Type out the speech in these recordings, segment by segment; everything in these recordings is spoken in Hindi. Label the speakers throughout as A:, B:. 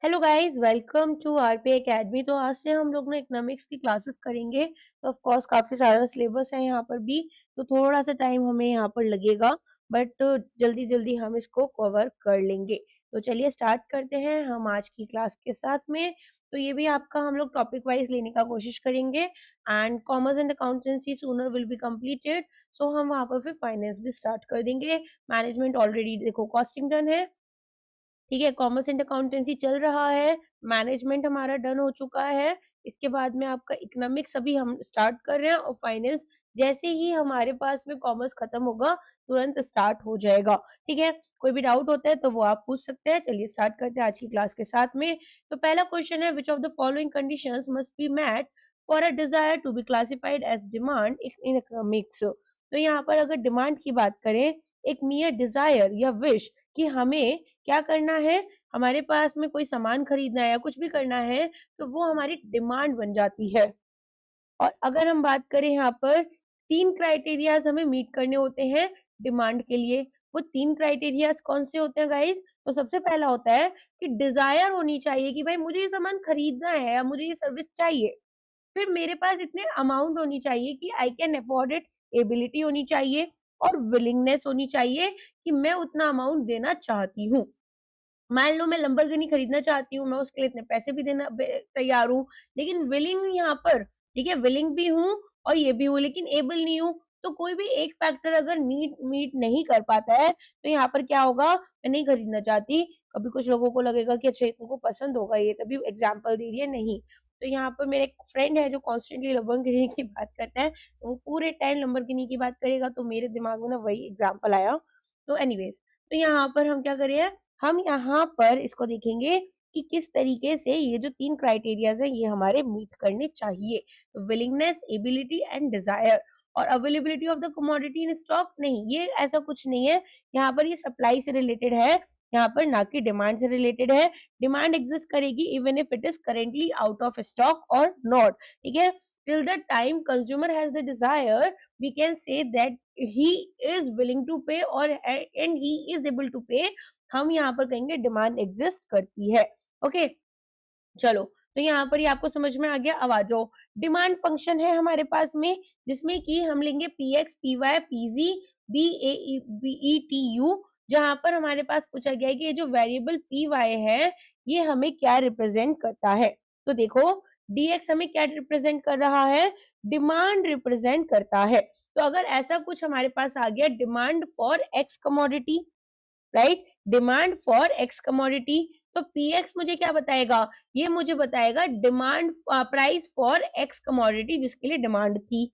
A: Hello guys, welcome to RP Academy. तो आज से हम लोग ना इकोनॉमिक्स की क्लासेस करेंगे। तो ऑफ कोर्स काफी सारा सिलेबस है यहाँ पर भी, तो थोड़ा सा टाइम हमें यहाँ पर लगेगा, बट जल्दी जल्दी हम इसको कवर कर लेंगे। तो चलिए स्टार्ट करते हैं हम आज की क्लास के साथ में। तो ये भी आपका हम लोग टॉपिक वाइज लेने का कोशिश करेंगे। And commerce and accountancy sooner will be completed, so हम वहाँ पर फिर फाइनेंस भी स्टार्ट कर देंगे। मैनेजमेंट ऑलरेडी देखो कॉस्टिंग डन है, ठीक है। कॉमर्स एंड अकाउंटेंसी चल रहा है, मैनेजमेंट हमारा डन हो चुका है। इसके बाद में आपका इकोनॉमिक्स अभी हम स्टार्ट कर रहे हैं, और फाइनेंस जैसे ही हमारे पास में कॉमर्स खत्म होगा तुरंत स्टार्ट हो जाएगा, ठीक है। कोई भी डाउट होता है तो वो आप पूछ सकते हैं। चलिए स्टार्ट करते हैं आज की क्लास के साथ में। तो पहला क्वेश्चन है, which of the following conditions must be met for a desire to be classified as demand in economics. तो यहाँ पर अगर डिमांड की बात करें, एक मियर डिजायर या विश कि हमें क्या करना है, हमारे पास में कोई सामान खरीदना है या कुछ भी करना है, तो वो हमारी डिमांड बन जाती है। और अगर हम बात करें यहाँ पर, 3 क्राइटेरियाज हमें मीट करने होते हैं डिमांड के लिए। वो 3 क्राइटेरियाज कौन से होते हैं गाइस? तो सबसे पहला होता है कि डिजायर होनी चाहिए कि भाई मुझे ये सामान खरीदना है या मुझे ये सर्विस चाहिए। फिर मेरे पास इतने अमाउंट होनी चाहिए कि I can afford it, ability होनी चाहिए, और विलिंगनेस होनी चाहिए कि मैं उतना अमाउंट देना चाहती हूँ। मान लो मैं लंबरगिनी खरीदना चाहती हूँ, मैं उसके लिए इतने पैसे भी देना तैयार हूँ, लेकिन विलिंग यहाँ पर, ठीक है, विलिंग भी हूँ और ये भी हूँ, लेकिन एबल नहीं हूँ। तो कोई भी एक फैक्टर अगर नीड मीट नहीं कर पाता है, तो यहाँ पर क्या होगा, मैं नहीं खरीदना चाहती। कभी कुछ लोगों को लगेगा कि अच्छा तुमको पसंद होगा ये, तभी एग्जाम्पल दे रही है, नहीं। तो यहाँ पर मेरे एक फ्रेंड है जो कॉन्स्टेंटली लंबरगिनी की बात करता है, तो वो पूरे टाइम लंबरगिनी की बात करेगा, तो मेरे दिमाग में ना वही एग्जाम्पल आया। तो एनीवेज, तो यहाँ पर हम क्या करें, हम यहाँ पर इसको देखेंगे कि किस तरीके से ये जो 3 क्राइटेरियाज हैं ये हमारे मीट करने चाहिए। Willingness, ability and desire. और availability of the commodity in stock, नहीं, ये ऐसा कुछ नहीं है। यहाँ पर ये सप्लाई से रिलेटेड है, यहाँ पर ना कि डिमांड से रिलेटेड है। डिमांड एग्जिस्ट करेगी even if it is currently out of stock or not, ठीक है। Till the time consumer has the desire, we can say that he is willing to pay और and he is able to pay, हम यहाँ पर कहेंगे डिमांड एग्जिस्ट करती है। ओके, चलो। तो यहाँ पर ये आपको समझ में आ गया। अब आ जाओ, डिमांड फंक्शन है हमारे पास में, जिसमें कि हम लेंगे P X, P Y, PG, B A B E T U. जहां पर हमारे पास पूछा गया है कि ये जो वेरिएबल पी वाई है ये हमें क्या रिप्रेजेंट करता है। तो देखो, dx हमें क्या रिप्रेजेंट कर रहा है, डिमांड रिप्रेजेंट करता है। तो अगर ऐसा कुछ हमारे पास आ गया, demand for x commodity, right, demand for x commodity, तो पीएक्स मुझे क्या बताएगा, ये मुझे बताएगा demand price for x commodity जिसके लिए डिमांड थी।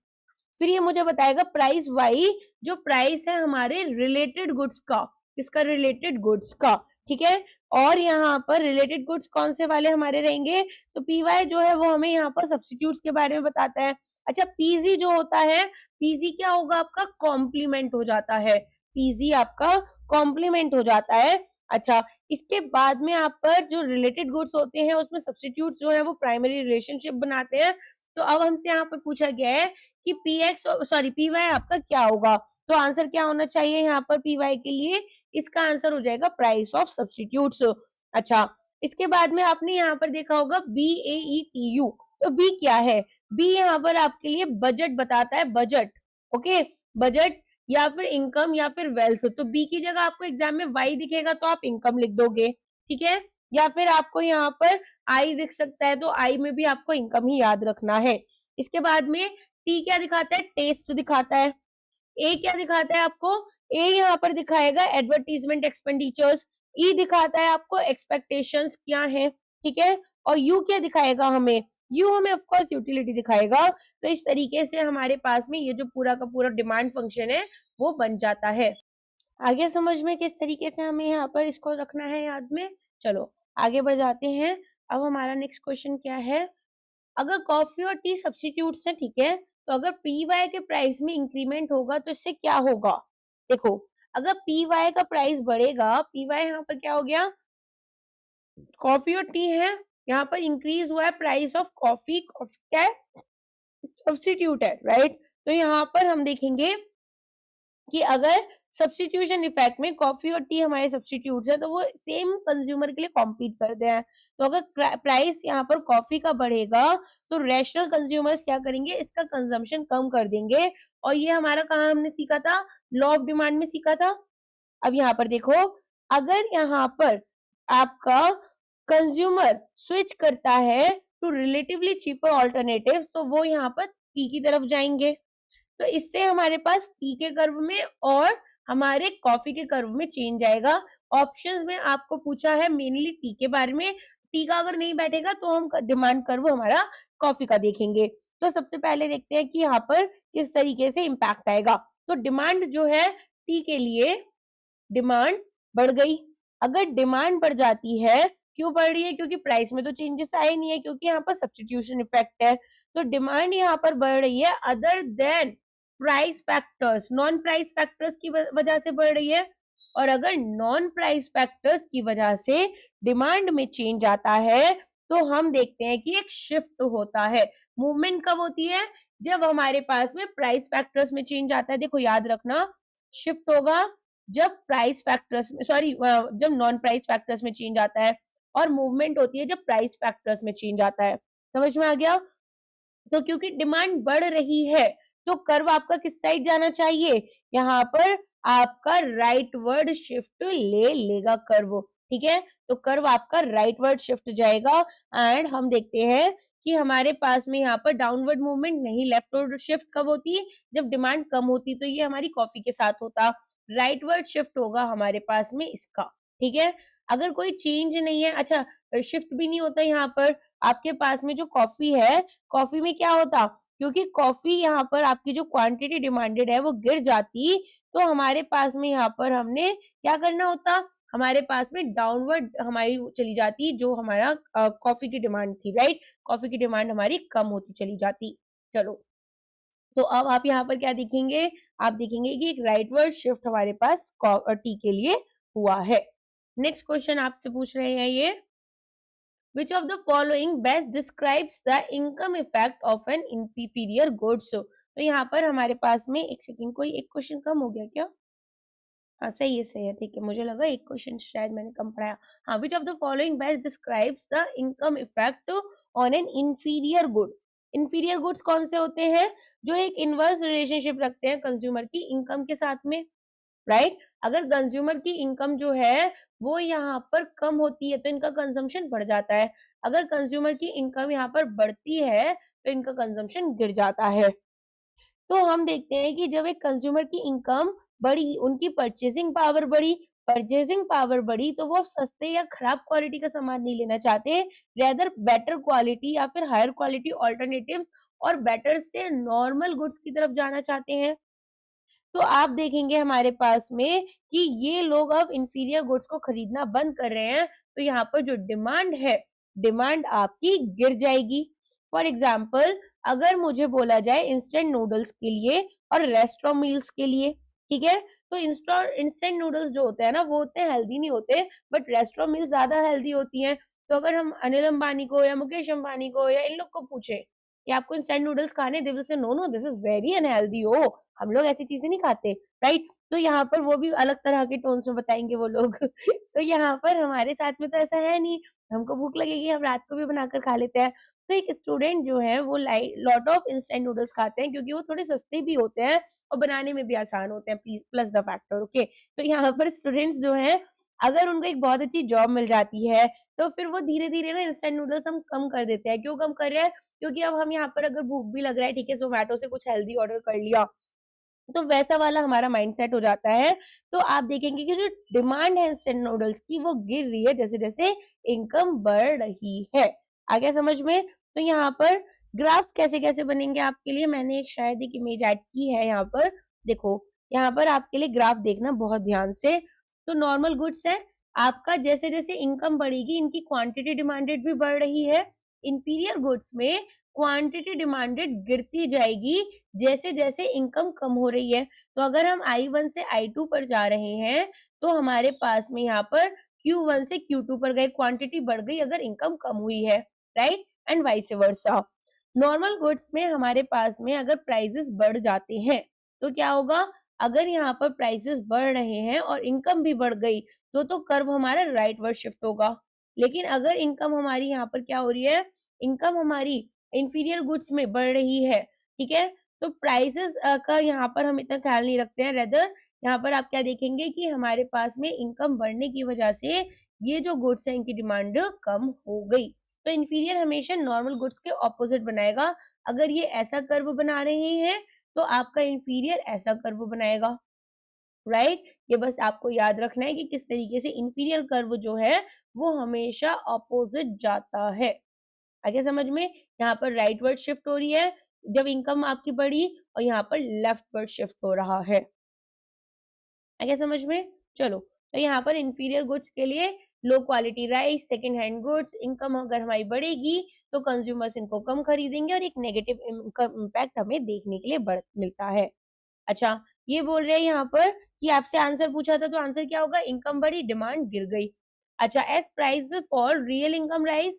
A: फिर ये मुझे बताएगा प्राइस वाई, जो प्राइस है हमारे रिलेटेड गुड्स का, किसका, रिलेटेड गुड्स का, ठीक है। और यहाँ पर रिलेटेड गुड्स कौन से वाले हमारे रहेंगे, तो पी वाई जो है वो हमें यहाँ पर सब्स्टिट्यूट्स के बारे में बताता है। अच्छा, पीजी जो होता है, पीजी क्या होगा आपका, कॉम्प्लीमेंट हो जाता है, पीजी आपका कॉम्प्लीमेंट हो जाता है। अच्छा, इसके बाद में आप पर जो रिलेटेड गुड्स होते हैं उसमें सब्स्टिट्यूट्स जो है वो प्राइमरी रिलेशनशिप बनाते हैं। तो अब हमसे यहाँ पर पूछा गया है कि P X sorry P Y आपका क्या होगा, तो आंसर क्या होना चाहिए यहाँ पर पी वाई के लिए, इसका आंसर हो जाएगा प्राइस ऑफ सब्स्टिट्यूट्स। अच्छा, इसके बाद में आपने यहाँ पर देखा होगा B A E T you, तो बी क्या है, बी यहाँ पर आपके लिए बजट बताता है, बजट, ओके, बजट या फिर इनकम या फिर वेल्थ। तो बी की जगह आपको एग्जाम में वाई दिखेगा तो आप इनकम लिख दोगे, ठीक है। या फिर आपको यहाँ पर आई दिख सकता है, तो आई में भी आपको इनकम ही याद रखना है। इसके बाद में टी क्या दिखाता है, टेस्ट दिखाता है। ए क्या दिखाता है आपको, ए यहाँ पर दिखाएगा एडवर्टीजमेंट एक्सपेंडिचर्स। ई दिखाता है आपको एक्सपेक्टेशंस क्या है, ठीक है। और यू क्या दिखाएगा हमें, यू हमें ऑफ कोर्स यूटिलिटी दिखाएगा। तो इस तरीके से हमारे पास में ये जो पूरा का पूरा डिमांड फंक्शन है वो बन जाता है। आगे समझ में किस तरीके से हमें यहाँ पर इसको रखना है याद में। चलो आगे बढ़ जाते हैं। अब हमारा नेक्स्ट क्वेश्चन क्या है, अगर कॉफी और टी सब्स्टिट्यूट्स हैं, ठीक है, तो अगर पी वाई के प्राइस में इंक्रीमेंट होगा तो इससे क्या होगा। देखो, अगर पी वाई का प्राइस बढ़ेगा, पी वाई यहाँ पर क्या हो गया, कॉफी और टी है, यहाँ पर इंक्रीज हुआ है प्राइस ऑफ कॉफी, कॉफी क्या है, सब्स्टिट्यूट है, राइट। तो यहाँ पर हम देखेंगे कि अगर सब्स्टिट्यूशन इफेक्ट में कॉफी और टी हमारे सब्स्टिट्यूट्स है, तो वो सेम कंज्यूमर के लिए कॉम्पीट करते हैं। तो अगर प्राइस यहाँ पर कॉफी का बढ़ेगा तो रैशनल कंज्यूमर्स क्या करेंगे, इसका कंजम्पशन कम कर देंगे। और ये हमारा कहाँ हमने सीखा था, लॉ ऑफ डिमांड में सीखा था। अब यहाँ पर देखो, अगर यहाँ पर आपका कंज्यूमर स्विच करता है टू रिलेटिवली चीपर ऑल्टरनेटिव, तो वो यहाँ पर टी की तरफ जाएंगे। तो इससे हमारे पास टी के कर्व में और हमारे कॉफी के कर्व में चेंज आएगा। ऑप्शंस में आपको पूछा है मेनली टी के बारे में। टी का अगर नहीं बैठेगा तो हम डिमांड कर्व हमारा कॉफी का देखेंगे। तो सबसे पहले देखते हैं कि यहाँ पर किस तरीके से इम्पैक्ट आएगा। तो डिमांड जो है टी के लिए, डिमांड बढ़ गई। अगर डिमांड बढ़ जाती है, क्यों बढ़ रही है, क्योंकि प्राइस में तो चेंजेस आए नहीं है, क्योंकि यहाँ पर सब्स्टिट्यूशन इफेक्ट है। तो डिमांड यहाँ पर बढ़ रही है other than price factors, non price factors की वजह से बढ़ रही है। और अगर नॉन प्राइस फैक्टर्स की वजह से डिमांड में चेंज आता है, तो हम देखते हैं कि एक शिफ्ट होता है। मूवमेंट कब होती है, जब हमारे पास में प्राइस फैक्टर्स में चेंज आता है। देखो याद रखना, शिफ्ट होगा जब प्राइस फैक्टर्स में, सॉरी, जब नॉन प्राइस फैक्टर्स में चेंज आता है, और मूवमेंट होती है जब प्राइस फैक्टर्स में चेंज आता है। समझ में आ गया। तो क्योंकि डिमांड बढ़ रही है, तो कर्व आपका किस साइड जाना चाहिए, यहाँ पर आपका राइटवर्ड शिफ्ट ले लेगा कर्व। ठीक है, तो कर्व आपका राइटवर्ड शिफ्ट जाएगा। एंड हम देखते हैं कि हमारे पास में यहाँ पर डाउनवर्ड मूवमेंट नहीं, लेफ्टवर्ड शिफ्ट कब होती है, जब डिमांड कम होती। तो ये हमारी कॉफी के साथ होता, राइटवर्ड शिफ्ट होगा हमारे पास में इसका। ठीक है, अगर कोई चेंज नहीं है, अच्छा शिफ्ट भी नहीं होता यहाँ पर आपके पास में जो कॉफी है, कॉफी में क्या होता, क्योंकि कॉफी यहाँ पर आपकी जो क्वांटिटी डिमांडेड है वो गिर जाती, तो हमारे पास में यहाँ पर हमने क्या करना होता, हमारे पास में डाउनवर्ड हमारी चली जाती, जो हमारा कॉफी की डिमांड थी, राइट। कॉफी की डिमांड हमारी कम होती चली जाती। चलो, तो अब आप यहाँ पर क्या देखेंगे, आप देखेंगे कि एक राइटवर्ड शिफ्ट हमारे पास टी के लिए हुआ है। नेक्स्ट क्वेश्चन आपसे पूछ रहे हैं ये, Which of the following best describes the income effect of an inferior goods? तो यहाँ पर हमारे पास में, एक सेकंड, कोई एक क्वेश्चन कम हो गया क्या? हाँ सही है, सही है, ठीक है, मुझे लगा एक क्वेश्चन शायद मैंने कम पढ़ाया। हाँ, विच of the following best describes the income effect on an inferior good. Inferior goods कौन से होते हैं, जो एक इनवर्स रिलेशनशिप रखते हैं कंज्यूमर की इनकम के साथ में, राइट। अगर कंज्यूमर की इनकम जो है वो यहाँ पर कम होती है तो इनका कंजम्पशन बढ़ जाता है, अगर कंज्यूमर की इनकम यहाँ पर बढ़ती है तो इनका कंजम्पशन गिर जाता है। तो हम देखते हैं कि जब एक कंज्यूमर की इनकम बढ़ी, उनकी परचेजिंग पावर बढ़ी, परचेजिंग पावर बढ़ी, तो वो सस्ते या खराब क्वालिटी का सामान नहीं लेना चाहते, रेदर बेटर क्वालिटी या फिर हायर क्वालिटी ऑल्टरनेटिव्स और बेटर से नॉर्मल गुड्स की तरफ जाना चाहते हैं। तो आप देखेंगे हमारे पास में कि ये लोग अब इंफीरियर गुड्स को खरीदना बंद कर रहे हैं, तो यहाँ पर जो डिमांड है, डिमांड आपकी गिर जाएगी। फॉर एग्जाम्पल, अगर मुझे बोला जाए इंस्टेंट नूडल्स के लिए और रेस्टोरेंट मील्स के लिए, ठीक है, तो इंस्टेंट नूडल्स जो होते हैं ना वो उतने हेल्दी नहीं होते, बट रेस्टोरेंट मील्स ज्यादा हेल्दी होती हैं। तो अगर हम अनिल अंबानी को या मुकेश अंबानी को या इन लोग को पूछे कि आपको इंस्टेंट नूडल्स खाने, they will say no no this is very unhealthy, हो हम लोग ऐसी चीजें नहीं खाते, राइट। तो यहाँ पर वो भी अलग तरह के टोन्स में बताएंगे वो लोग। तो यहाँ पर हमारे साथ में तो ऐसा है नहीं, हमको भूख लगेगी हम रात को भी बनाकर खा लेते हैं। तो एक स्टूडेंट जो है वो लॉट ऑफ इंस्टेंट नूडल्स खाते हैं क्योंकि वो थोड़े सस्ते भी होते हैं और बनाने में भी आसान होते हैं, प्लस द फैक्टर, ओके। तो यहाँ पर स्टूडेंट्स जो है, अगर उनको एक बहुत अच्छी जॉब मिल जाती है तो फिर वो धीरे धीरे ना इंस्टेंट नूडल्स हम कम कर देते हैं। क्यों कम कर रहे हैं, क्योंकि अब हम यहाँ पर अगर भूख भी लग रहा है, ठीक है, जोमेटो से कुछ हेल्दी ऑर्डर कर लिया, तो वैसा वाला हमारा माइंडसेट हो जाता है। तो आप देखेंगे कि जो डिमांड है इंस्टेंट नूडल्स की वो गिर रही है जैसे जैसे इनकम बढ़ रही है। आ गया समझ में। तो यहाँ पर ग्राफ्स कैसे कैसे बनेंगे आपके लिए, मैंने एक शायद एक इमेज ऐड की है यहाँ पर, देखो यहाँ पर आपके लिए ग्राफ देखना बहुत ध्यान से। तो नॉर्मल गुड्स है आपका, जैसे जैसे इनकम बढ़ेगी इनकी क्वांटिटी डिमांडेड भी बढ़ रही है। इंफीरियर गुड्स में क्वांटिटी डिमांडेड गिरती जाएगी जैसे जैसे इनकम कम हो रही है। तो अगर हम I1 से I2 पर जा रहे हैं तो हमारे पास में यहाँ पर Q1 से Q2 पर गए, क्वांटिटी बढ़ गई अगर इनकम कम हुई है, right, and vice versa. Normal goods में हमारे पास में अगर प्राइसेस बढ़ जाते हैं तो क्या होगा, अगर यहाँ पर प्राइसेस बढ़ रहे हैं और इनकम भी बढ़ गई तो कर्व हमारा राइटवर्ड शिफ्ट होगा। लेकिन अगर इनकम हमारी यहाँ पर क्या हो रही है, इनकम हमारी इंफीरियर गुड्स में बढ़ रही है, ठीक है, तो प्राइसेस का यहाँ पर हम इतना ख्याल नहीं रखते हैं। रेदर यहाँ पर आप क्या देखेंगे कि हमारे पास में इनकम बढ़ने की वजह से ये जो गुड्स है इनकी डिमांड कम हो गई। तो इंफीरियर हमेशा नॉर्मल गुड्स के ऑपोजिट बनाएगा। अगर ये ऐसा कर्व बना रहे हैं तो आपका इंफीरियर ऐसा कर्व बनाएगा, राइट। ये बस आपको याद रखना है कि किस तरीके से इंफीरियर कर्व जो है वो हमेशा ऑपोजिट जाता है। आगे समझ में, यहाँ पर राइटवर्ड शिफ्ट हो रही है जब इनकम आपकी बढ़ी और यहाँ पर लेफ्टवर्ड शिफ्ट हो रहा है। आगे समझ में, चलो। तो यहाँ पर इंफीरियर गुड्स के लिए low quality rice, second hand goods, income अगर हमारी बढ़ेगी तो कंज्यूमर्स इनको कम खरीदेंगे और एक नेगेटिव इम्पैक्ट हमें देखने के लिए मिलता है। अच्छा, ये बोल रहे हैं यहाँ पर कि आपसे आंसर पूछा था तो आंसर क्या होगा, इनकम बढ़ी डिमांड गिर गई। अच्छा, as prices fall real income rise,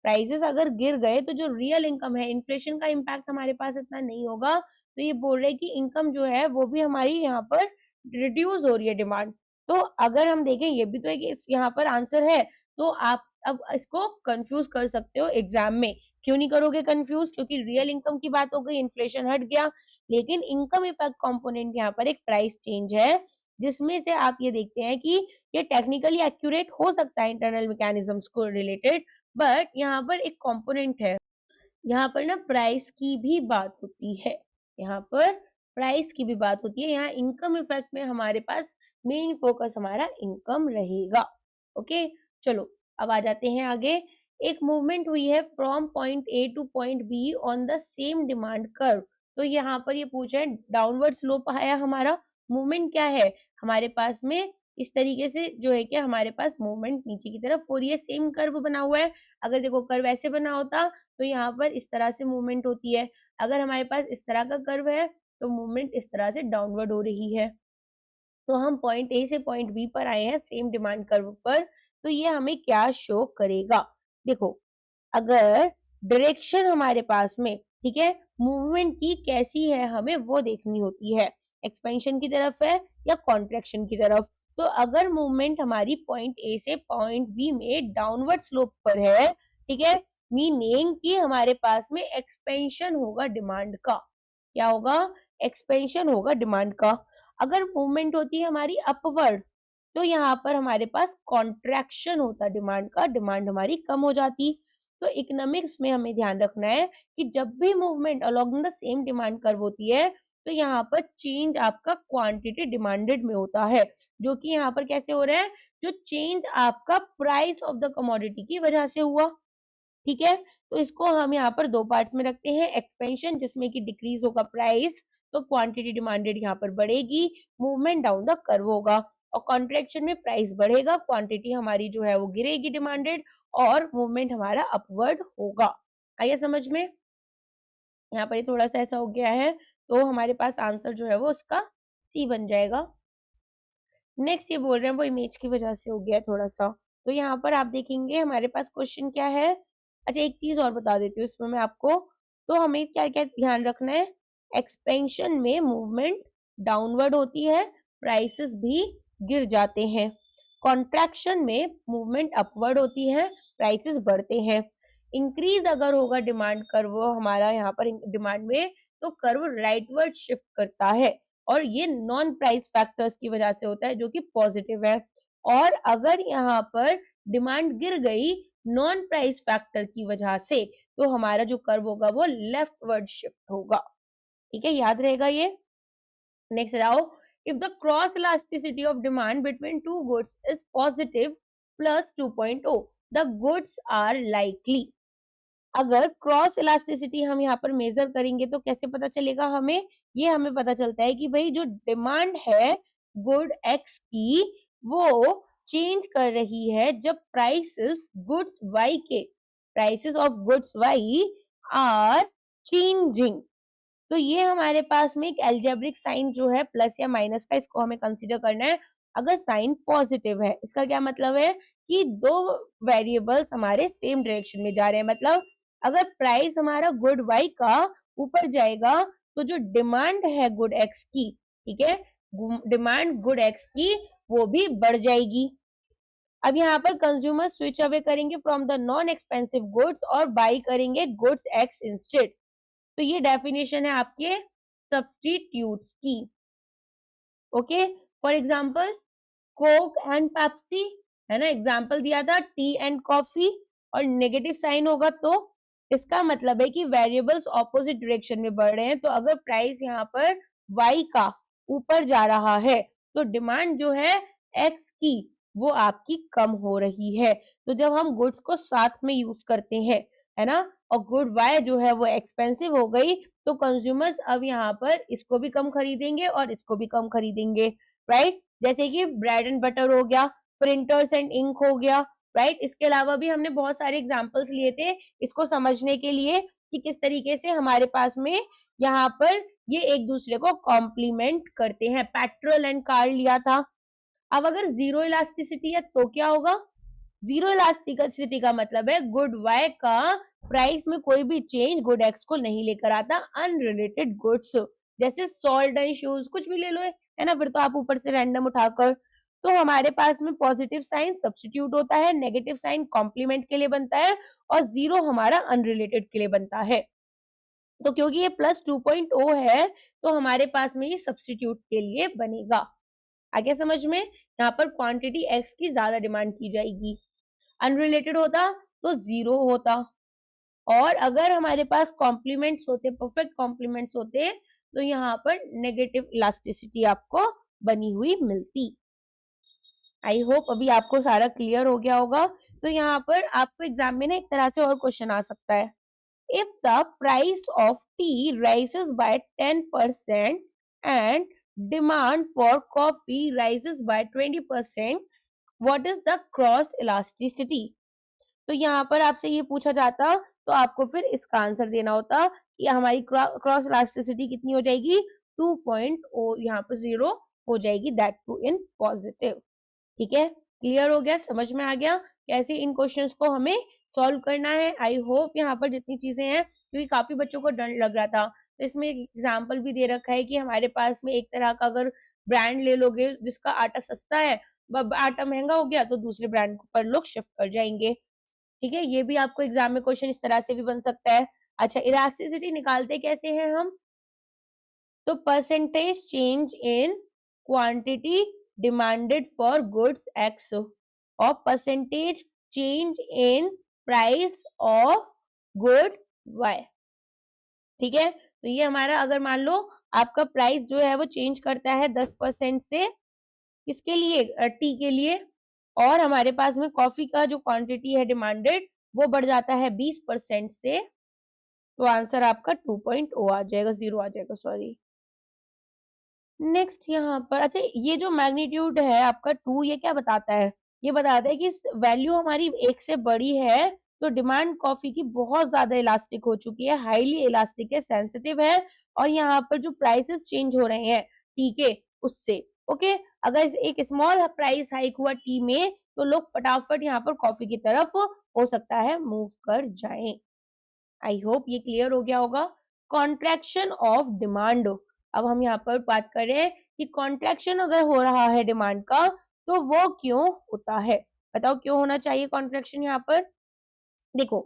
A: prices अगर गिर गए तो जो रियल इनकम है, इन्फ्लेशन का इम्पैक्ट हमारे पास इतना नहीं होगा। तो ये बोल रहे हैं कि इनकम जो है वो भी हमारी यहाँ पर रिड्यूस हो रही है डिमांड। तो अगर हम देखें ये भी तो एक यहाँ पर आंसर है, तो आप अब इसको कंफ्यूज कर सकते हो एग्जाम में। क्यों नहीं करोगे कंफ्यूज, क्योंकि रियल इनकम की बात हो गई, इन्फ्लेशन हट गया, लेकिन इनकम इफेक्ट कंपोनेंट यहाँ पर एक प्राइस चेंज है, जिसमें से आप ये देखते हैं कि ये टेक्निकली एक्यूरेट हो सकता है इंटरनल मैकेनिज्म्स को रिलेटेड, बट यहाँ पर एक कंपोनेंट है, यहाँ पर ना प्राइस की भी बात होती है, यहाँ पर प्राइस की भी बात होती है। यहाँ इनकम इफेक्ट में हमारे पास मेन फोकस हमारा इनकम रहेगा। ओके, चलो अब आ जाते हैं आगे। एक मूवमेंट हुई है from point A two point be on the same demand curve. तो यहाँ पर ये पूछा है डाउनवर्ड स्लोप आया हमारा, मूवमेंट क्या है हमारे पास में, इस तरीके से जो है कि हमारे पास मूवमेंट नीचे की तरफ हो रही है, सेम कर्व बना हुआ है। अगर देखो कर्व ऐसे बना होता तो यहाँ पर इस तरह से मूवमेंट होती है, अगर हमारे पास इस तरह का कर्व है तो मूवमेंट इस तरह से डाउनवर्ड हो रही है। तो हम पॉइंट ए से पॉइंट बी पर आए हैं सेम डिमांड कर्व पर, तो ये हमें क्या शो करेगा, देखो अगर डायरेक्शन हमारे पास में, ठीक है, मूवमेंट की कैसी है हमें वो देखनी होती है, एक्सपेंशन की तरफ है या कॉन्ट्रैक्शन की तरफ। तो अगर मूवमेंट हमारी पॉइंट ए से पॉइंट बी में डाउनवर्ड स्लोप पर है, ठीक है, मीनिंग कि हमारे पास में एक्सपेंशन होगा डिमांड का, क्या होगा, एक्सपेंशन होगा डिमांड का। अगर मूवमेंट होती है हमारी अपवर्ड तो यहाँ पर हमारे पास कॉन्ट्रैक्शन होता डिमांड का, डिमांड हमारी कम हो जाती। तो इकोनॉमिक्स में हमें ध्यान रखना है कि जब भी movement along the same demand curve होती है तो यहाँ पर चेंज आपका क्वांटिटी डिमांडेड में होता है, जो कि यहाँ पर कैसे हो रहा है, जो चेंज आपका प्राइस ऑफ द कमोडिटी की वजह से हुआ, ठीक है। तो इसको हम यहाँ पर दो पार्ट्स में रखते हैं, एक्सपेंशन जिसमें कि डिक्रीज होगा प्राइस तो क्वांटिटी डिमांडेड यहाँ पर बढ़ेगी, मूवमेंट डाउन द कर्व होगा, और कॉन्ट्रैक्शन में प्राइस बढ़ेगा, क्वांटिटी हमारी जो है वो गिरेगी डिमांडेड, और मूवमेंट हमारा अपवर्ड होगा। आइए समझ में, यहाँ पर थोड़ा सा ऐसा हो गया है तो हमारे पास आंसर जो है वो उसका सी बन जाएगा। नेक्स्ट ये बोल रहे हैं वो इमेज की वजह से हो गया थोड़ा सा, तो यहाँ पर आप देखेंगे हमारे पास क्वेश्चन क्या है। अच्छा, एक चीज और बता देती हूँ इसमें मैं आपको, तो हमें क्या क्या ध्यान रखना है, एक्सपेंशन में मूवमेंट डाउनवर्ड होती है, प्राइसेस भी गिर जाते हैं, कॉन्ट्रैक्शन में मूवमेंट अपवर्ड होती है, प्राइसेस बढ़ते हैं। इंक्रीज अगर होगा डिमांड कर्व हमारा यहाँ पर डिमांड में तो कर्व राइटवर्ड शिफ्ट करता है, और ये नॉन प्राइस फैक्टर्स की वजह से होता है जो कि पॉजिटिव है। और अगर यहाँ पर डिमांड गिर गई नॉन प्राइस फैक्टर की वजह से तो हमारा जो कर्व होगा वो लेफ्टवर्ड शिफ्ट होगा, ठीक है, याद रहेगा ये। नेक्स्ट आओ, if the cross elasticity of demand between two goods is positive plus 2.0 the goods are likely. अगर क्रॉस इलास्टिसिटी हम यहाँ पर मेजर करेंगे तो कैसे पता चलेगा हमें, ये हमें पता चलता है कि भाई जो डिमांड है गुड एक्स की वो चेंज कर रही है जब प्राइसेस गुड्स वाई के, prices of goods Y are changing. तो ये हमारे पास में एक एल्जेब्रिक साइन जो है प्लस या माइनस का, इसको हमें कंसीडर करना है। अगर साइन पॉजिटिव है इसका क्या मतलब है कि दो वेरिएबल्स हमारे सेम डायरेक्शन में जा रहे हैं, मतलब अगर प्राइस हमारा गुड वाई का ऊपर जाएगा तो जो डिमांड है गुड एक्स की, ठीक है, डिमांड गुड एक्स की वो भी बढ़ जाएगी। अब यहाँ पर कंज्यूमर स्विच अवे करेंगे from the non expensive goods और बाई करेंगे गुड्स एक्स इंस्टेड। तो ये डेफिनेशन है आपके सब्स्टिट्यूट्स की। Okay, for example Coke and Pepsi, है ना, एग्जांपल दिया था टी एंड कॉफी, और नेगेटिव साइन होगा तो इसका मतलब है कि वेरिएबल्स ऑपोजिट डायरेक्शन में बढ़ रहे हैं। तो अगर प्राइस यहाँ पर y का ऊपर जा रहा है तो डिमांड जो है x की वो आपकी कम हो रही है। तो जब हम गुड्स को साथ में यूज करते हैं, है ना, और गुड y जो है वो एक्सपेंसिव हो गई, तो कंज्यूमर्स अब यहाँ पर इसको भी कम खरीदेंगे और इसको भी कम खरीदेंगे, राइट। जैसे कि ब्रेड एंड बटर हो गया, प्रिंटर्स एंड इंक हो गया, राइट। इसके अलावा भी हमने बहुत सारे एग्जांपल्स लिए थे इसको समझने के लिए कि किस तरीके से हमारे पास में यहाँ पर ये एक दूसरे को कॉम्प्लीमेंट करते हैं। पेट्रोल एंड कार लिया था। अब अगर जीरो इलास्टिसिटी है तो क्या होगा? जीरो इलास्टिसिटी का मतलब है गुड वाई का प्राइस में कोई भी चेंज गुड एक्स को नहीं लेकर आता। अनरिलेटेड गुड्स जैसे सॉल्ट एंड शूज कुछ भी ले लो, है ना, फिर तो आप ऊपर से रैंडम उठाकर, तो हमारे पास में पॉजिटिव साइन सब्स्टिट्यूट होता है, नेगेटिव साइन कॉम्प्लीमेंट के लिए बनता है, और जीरो हमारा अनरिलेटेड के लिए बनता है। तो क्योंकि ये प्लस 2.0 है तो हमारे पास में ये सब्स्टिट्यूट के लिए बनेगा। आगे समझ में, यहाँ पर क्वांटिटी एक्स की ज्यादा डिमांड की जाएगी। अनरिलेटेड होता तो जीरो होता, और अगर हमारे पास कॉम्प्लीमेंट्स होते, परफेक्ट कॉम्प्लीमेंट्स होते, तो यहाँ पर नेगेटिव इलास्टिसिटी आपको बनी हुई मिलती। आई होप अभी आपको सारा क्लियर हो गया होगा। तो यहाँ पर आपको एग्जाम में ना एक तरह से और क्वेश्चन आ सकता है, if the price of T rises by 10% and demand for coffee rises by 20%, what is the cross elasticity? तो यहाँ पर आपसे ये पूछा जाता तो आपको फिर इसका आंसर देना होता कि हमारी क्रॉस इलास्टिसिटी कितनी हो जाएगी, 2.0 यहाँ पर 0 हो जाएगी, दैट टू इन पॉजिटिव। ठीक है, क्लियर हो गया, समझ में आ गया कैसे इन क्वेश्चंस को हमें सॉल्व करना है। आई होप यहाँ पर जितनी चीजें हैं, क्योंकि काफी बच्चों को डर लग रहा था, तो इसमें एक एग्जाम्पल भी दे रखा है कि हमारे पास में एक तरह का अगर ब्रांड ले लोगे जिसका आटा सस्ता है, आटा महंगा हो गया, तो दूसरे ब्रांड पर लोग शिफ्ट कर जाएंगे। ठीक है, ये भी आपको एग्जाम में क्वेश्चन इस तरह से भी बन सकता है। अच्छा, इलास्टिसिटी निकालते कैसे हैं हम? तो percentage change in quantity demanded for goods X और percentage change in price of good Y. ठीक है, तो ये हमारा, अगर मान लो आपका प्राइस जो है वो चेंज करता है 10% से, किसके लिए? टी के लिए, और हमारे पास में कॉफी का जो क्वांटिटी है डिमांडेड वो बढ़ जाता है 20% से, तो आंसर आपका 2.0 आ जाएगा, 0 आ जाएगा, सॉरी। नेक्स्ट यहाँ पर, अच्छा, ये जो मैग्नीट्यूड है आपका 2, ये क्या बताता है? ये बताता है कि वैल्यू हमारी 1 से बड़ी है तो डिमांड कॉफी की बहुत ज्यादा इलास्टिक हो चुकी है, हाईली इलास्टिक है, सेंसिटिव है, और यहाँ पर जो प्राइसेस चेंज हो रहे हैं टी के उससे, ओके। अगर एक स्मॉल प्राइस हाइक हुआ टी में तो लोग फटाफट यहाँ पर कॉफी की तरफ हो सकता है मूव कर जाएं। आई होप ये क्लियर हो गया होगा। कॉन्ट्रैक्शन ऑफ डिमांड, अब हम यहाँ पर बात कर रहे हैं कि कॉन्ट्रैक्शन अगर हो रहा है डिमांड का तो वो क्यों होता है? बताओ क्यों होना चाहिए कॉन्ट्रैक्शन यहाँ पर? देखो,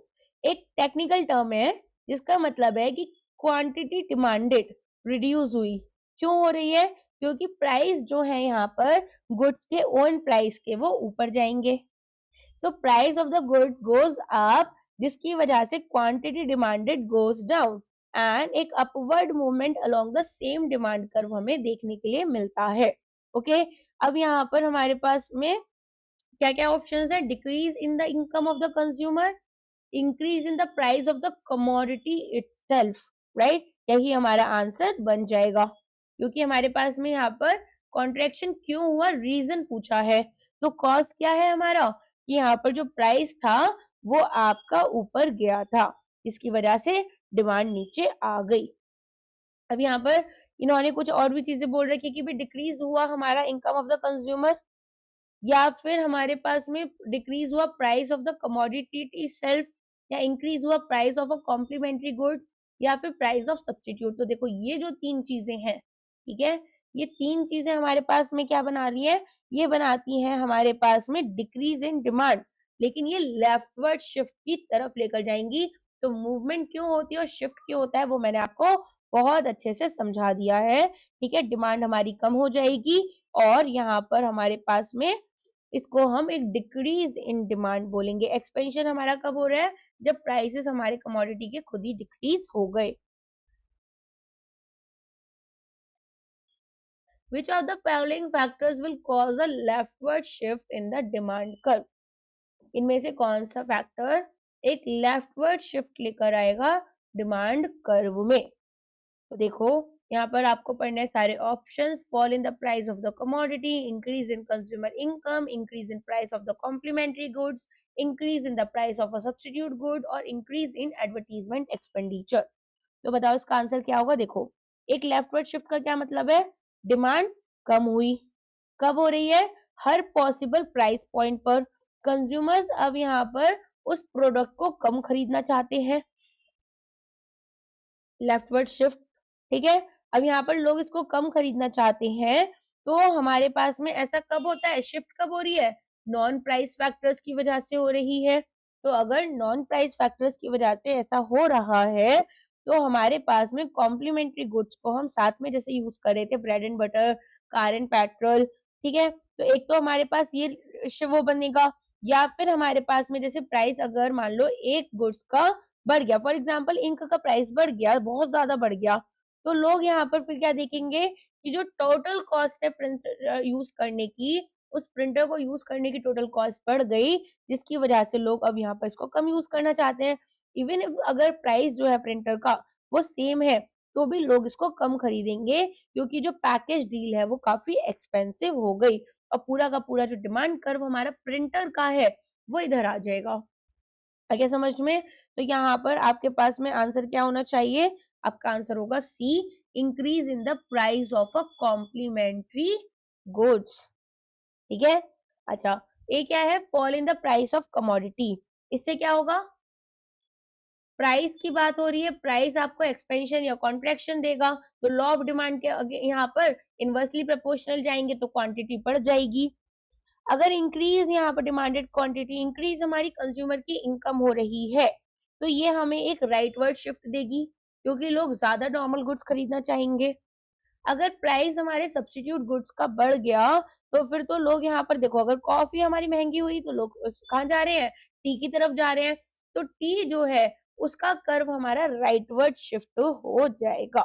A: एक टेक्निकल टर्म है जिसका मतलब है कि क्वांटिटी डिमांडेड रिड्यूस हुई। क्यों हो रही है? क्योंकि प्राइस जो है यहाँ पर गुड्स के ओन प्राइस के वो ऊपर जाएंगे, तो price of the good goes up, जिसकी वजह से quantity demanded goes down, and एक upward movement along the same demand curve हमें देखने के लिए मिलता है। ओके, अब यहाँ पर हमारे पास में क्या क्या ऑप्शंस है? Decrease in the income of the consumer, increase in the price of the commodity itself, right. यही हमारा आंसर बन जाएगा, क्योंकि हमारे पास में यहाँ पर कॉन्ट्रैक्शन क्यों हुआ, रीजन पूछा है। तो कॉज क्या है हमारा कि यहाँ पर जो प्राइस था वो आपका ऊपर गया था, इसकी वजह से डिमांड नीचे आ गई। अब यहाँ पर इन्होंने कुछ और भी चीजें बोल रखी कि भी डिक्रीज हुआ हमारा इनकम ऑफ द कंज्यूमर, या फिर हमारे पास में डिक्रीज हुआ price of the commodity self, या इंक्रीज हुआ price of a complementary goods, या फिर प्राइस ऑफ सब्स्टिट्यूट। तो देखो ये जो तीन चीजें हैं, ठीक है, ये तीन चीजें हमारे पास में क्या बना रही है, ये बनाती हैं हमारे पास में डिक्रीज इन डिमांड, लेकिन ये लेफ्टवर्ड शिफ्ट की तरफ लेकर जाएंगी। तो मूवमेंट क्यों होती है और शिफ्ट क्यों होता है वो मैंने आपको बहुत अच्छे से समझा दिया है। ठीक है, डिमांड हमारी कम हो जाएगी और यहाँ पर हमारे पास में इसको हम एक डिक्रीज इन डिमांड बोलेंगे। एक्सपेंशन हमारा कब हो रहा है, जब प्राइसेस हमारे कमोडिटी के खुद ही डिक्रीज हो गए। Which of the following factors will cause a leftward shift in the demand curve? इनमें से कौन सा फैक्टर एक लेफ्टवर्ड शिफ्ट लेकर आएगा डिमांड कर्व में? तो देखो यहाँ पर आपको पढ़ने हैं सारे options. Fall in the price of the commodity, increase in consumer income, increase in price of the complementary goods, increase in the price of a substitute good और इंक्रीज इन एडवर्टीजमेंट एक्सपेंडिचर। तो बताओ इसका आंसर क्या होगा। देखो एक लेफ्टवर्ड शिफ्ट का क्या मतलब है, डिमांड कम हुई, कब हो रही है, हर पॉसिबल प्राइस पॉइंट पर। कंज्यूमर्स अब यहाँ पर उस प्रोडक्ट को कम खरीदना चाहते हैं, लेफ्टवर्ड शिफ्ट। ठीक है, अब यहाँ पर लोग इसको कम खरीदना चाहते हैं, तो हमारे पास में ऐसा कब होता है, शिफ्ट कब हो रही है, नॉन प्राइस फैक्टर्स की वजह से हो रही है। तो अगर नॉन प्राइस फैक्टर्स की वजह से ऐसा हो रहा है तो हमारे पास में कॉम्प्लीमेंट्री गुड्स को हम साथ में जैसे यूज कर रहे थे, bread and butter, car and petrol. ठीक है, तो एक तो हमारे पास ये वो बनेगा, या फिर हमारे पास में जैसे प्राइस अगर मान लो एक गुड्स का बढ़ गया, फॉर एग्जाम्पल इंक का प्राइस बढ़ गया, बहुत ज्यादा बढ़ गया, तो लोग यहाँ पर फिर क्या देखेंगे कि जो टोटल कॉस्ट है प्रिंटर यूज करने की, उस प्रिंटर को यूज करने की टोटल कॉस्ट बढ़ गई, जिसकी वजह से लोग अब यहाँ पर इसको कम यूज करना चाहते हैं। इवन इफ अगर प्राइस जो है प्रिंटर का वो सेम है तो भी लोग इसको कम खरीदेंगे, क्योंकि जो पैकेज डील है वो काफी एक्सपेंसिव हो गई और पूरा का पूरा जो डिमांड कर्व हमारा प्रिंटर का है वो इधर आ जाएगा। आगे समझ में? तो यहाँ पर आपके पास में आंसर क्या होना चाहिए, आपका आंसर होगा C, increase in the price of a complementary goods. ठीक है, अच्छा ये क्या है, fall in the price of commodity. इससे क्या होगा, प्राइस की बात हो रही है, प्राइस आपको एक्सपेंशन या कॉन्ट्रैक्शन देगा, तो लॉ ऑफ डिमांड के यहाँ पर इनवर्सली प्रोपोर्शनल जाएंगे तो क्वांटिटी बढ़ जाएगी। अगर इंक्रीज यहाँ पर डिमांडेड क्वांटिटी, इंक्रीज हमारी कंज्यूमर की इनकम हो रही है, तो ये हमें एक राइटवर्ड शिफ्ट देगी, क्योंकि लोग ज्यादा नॉर्मल गुड्स खरीदना चाहेंगे। अगर प्राइस हमारे सब्स्टिट्यूट गुड्स का बढ़ गया तो फिर तो लोग यहाँ पर देखो, अगर कॉफी हमारी महंगी हुई तो लोग कहाँ जा रहे हैं, टी की तरफ जा रहे हैं, तो टी जो है उसका कर्व हमारा राइटवर्ड शिफ्ट हो जाएगा।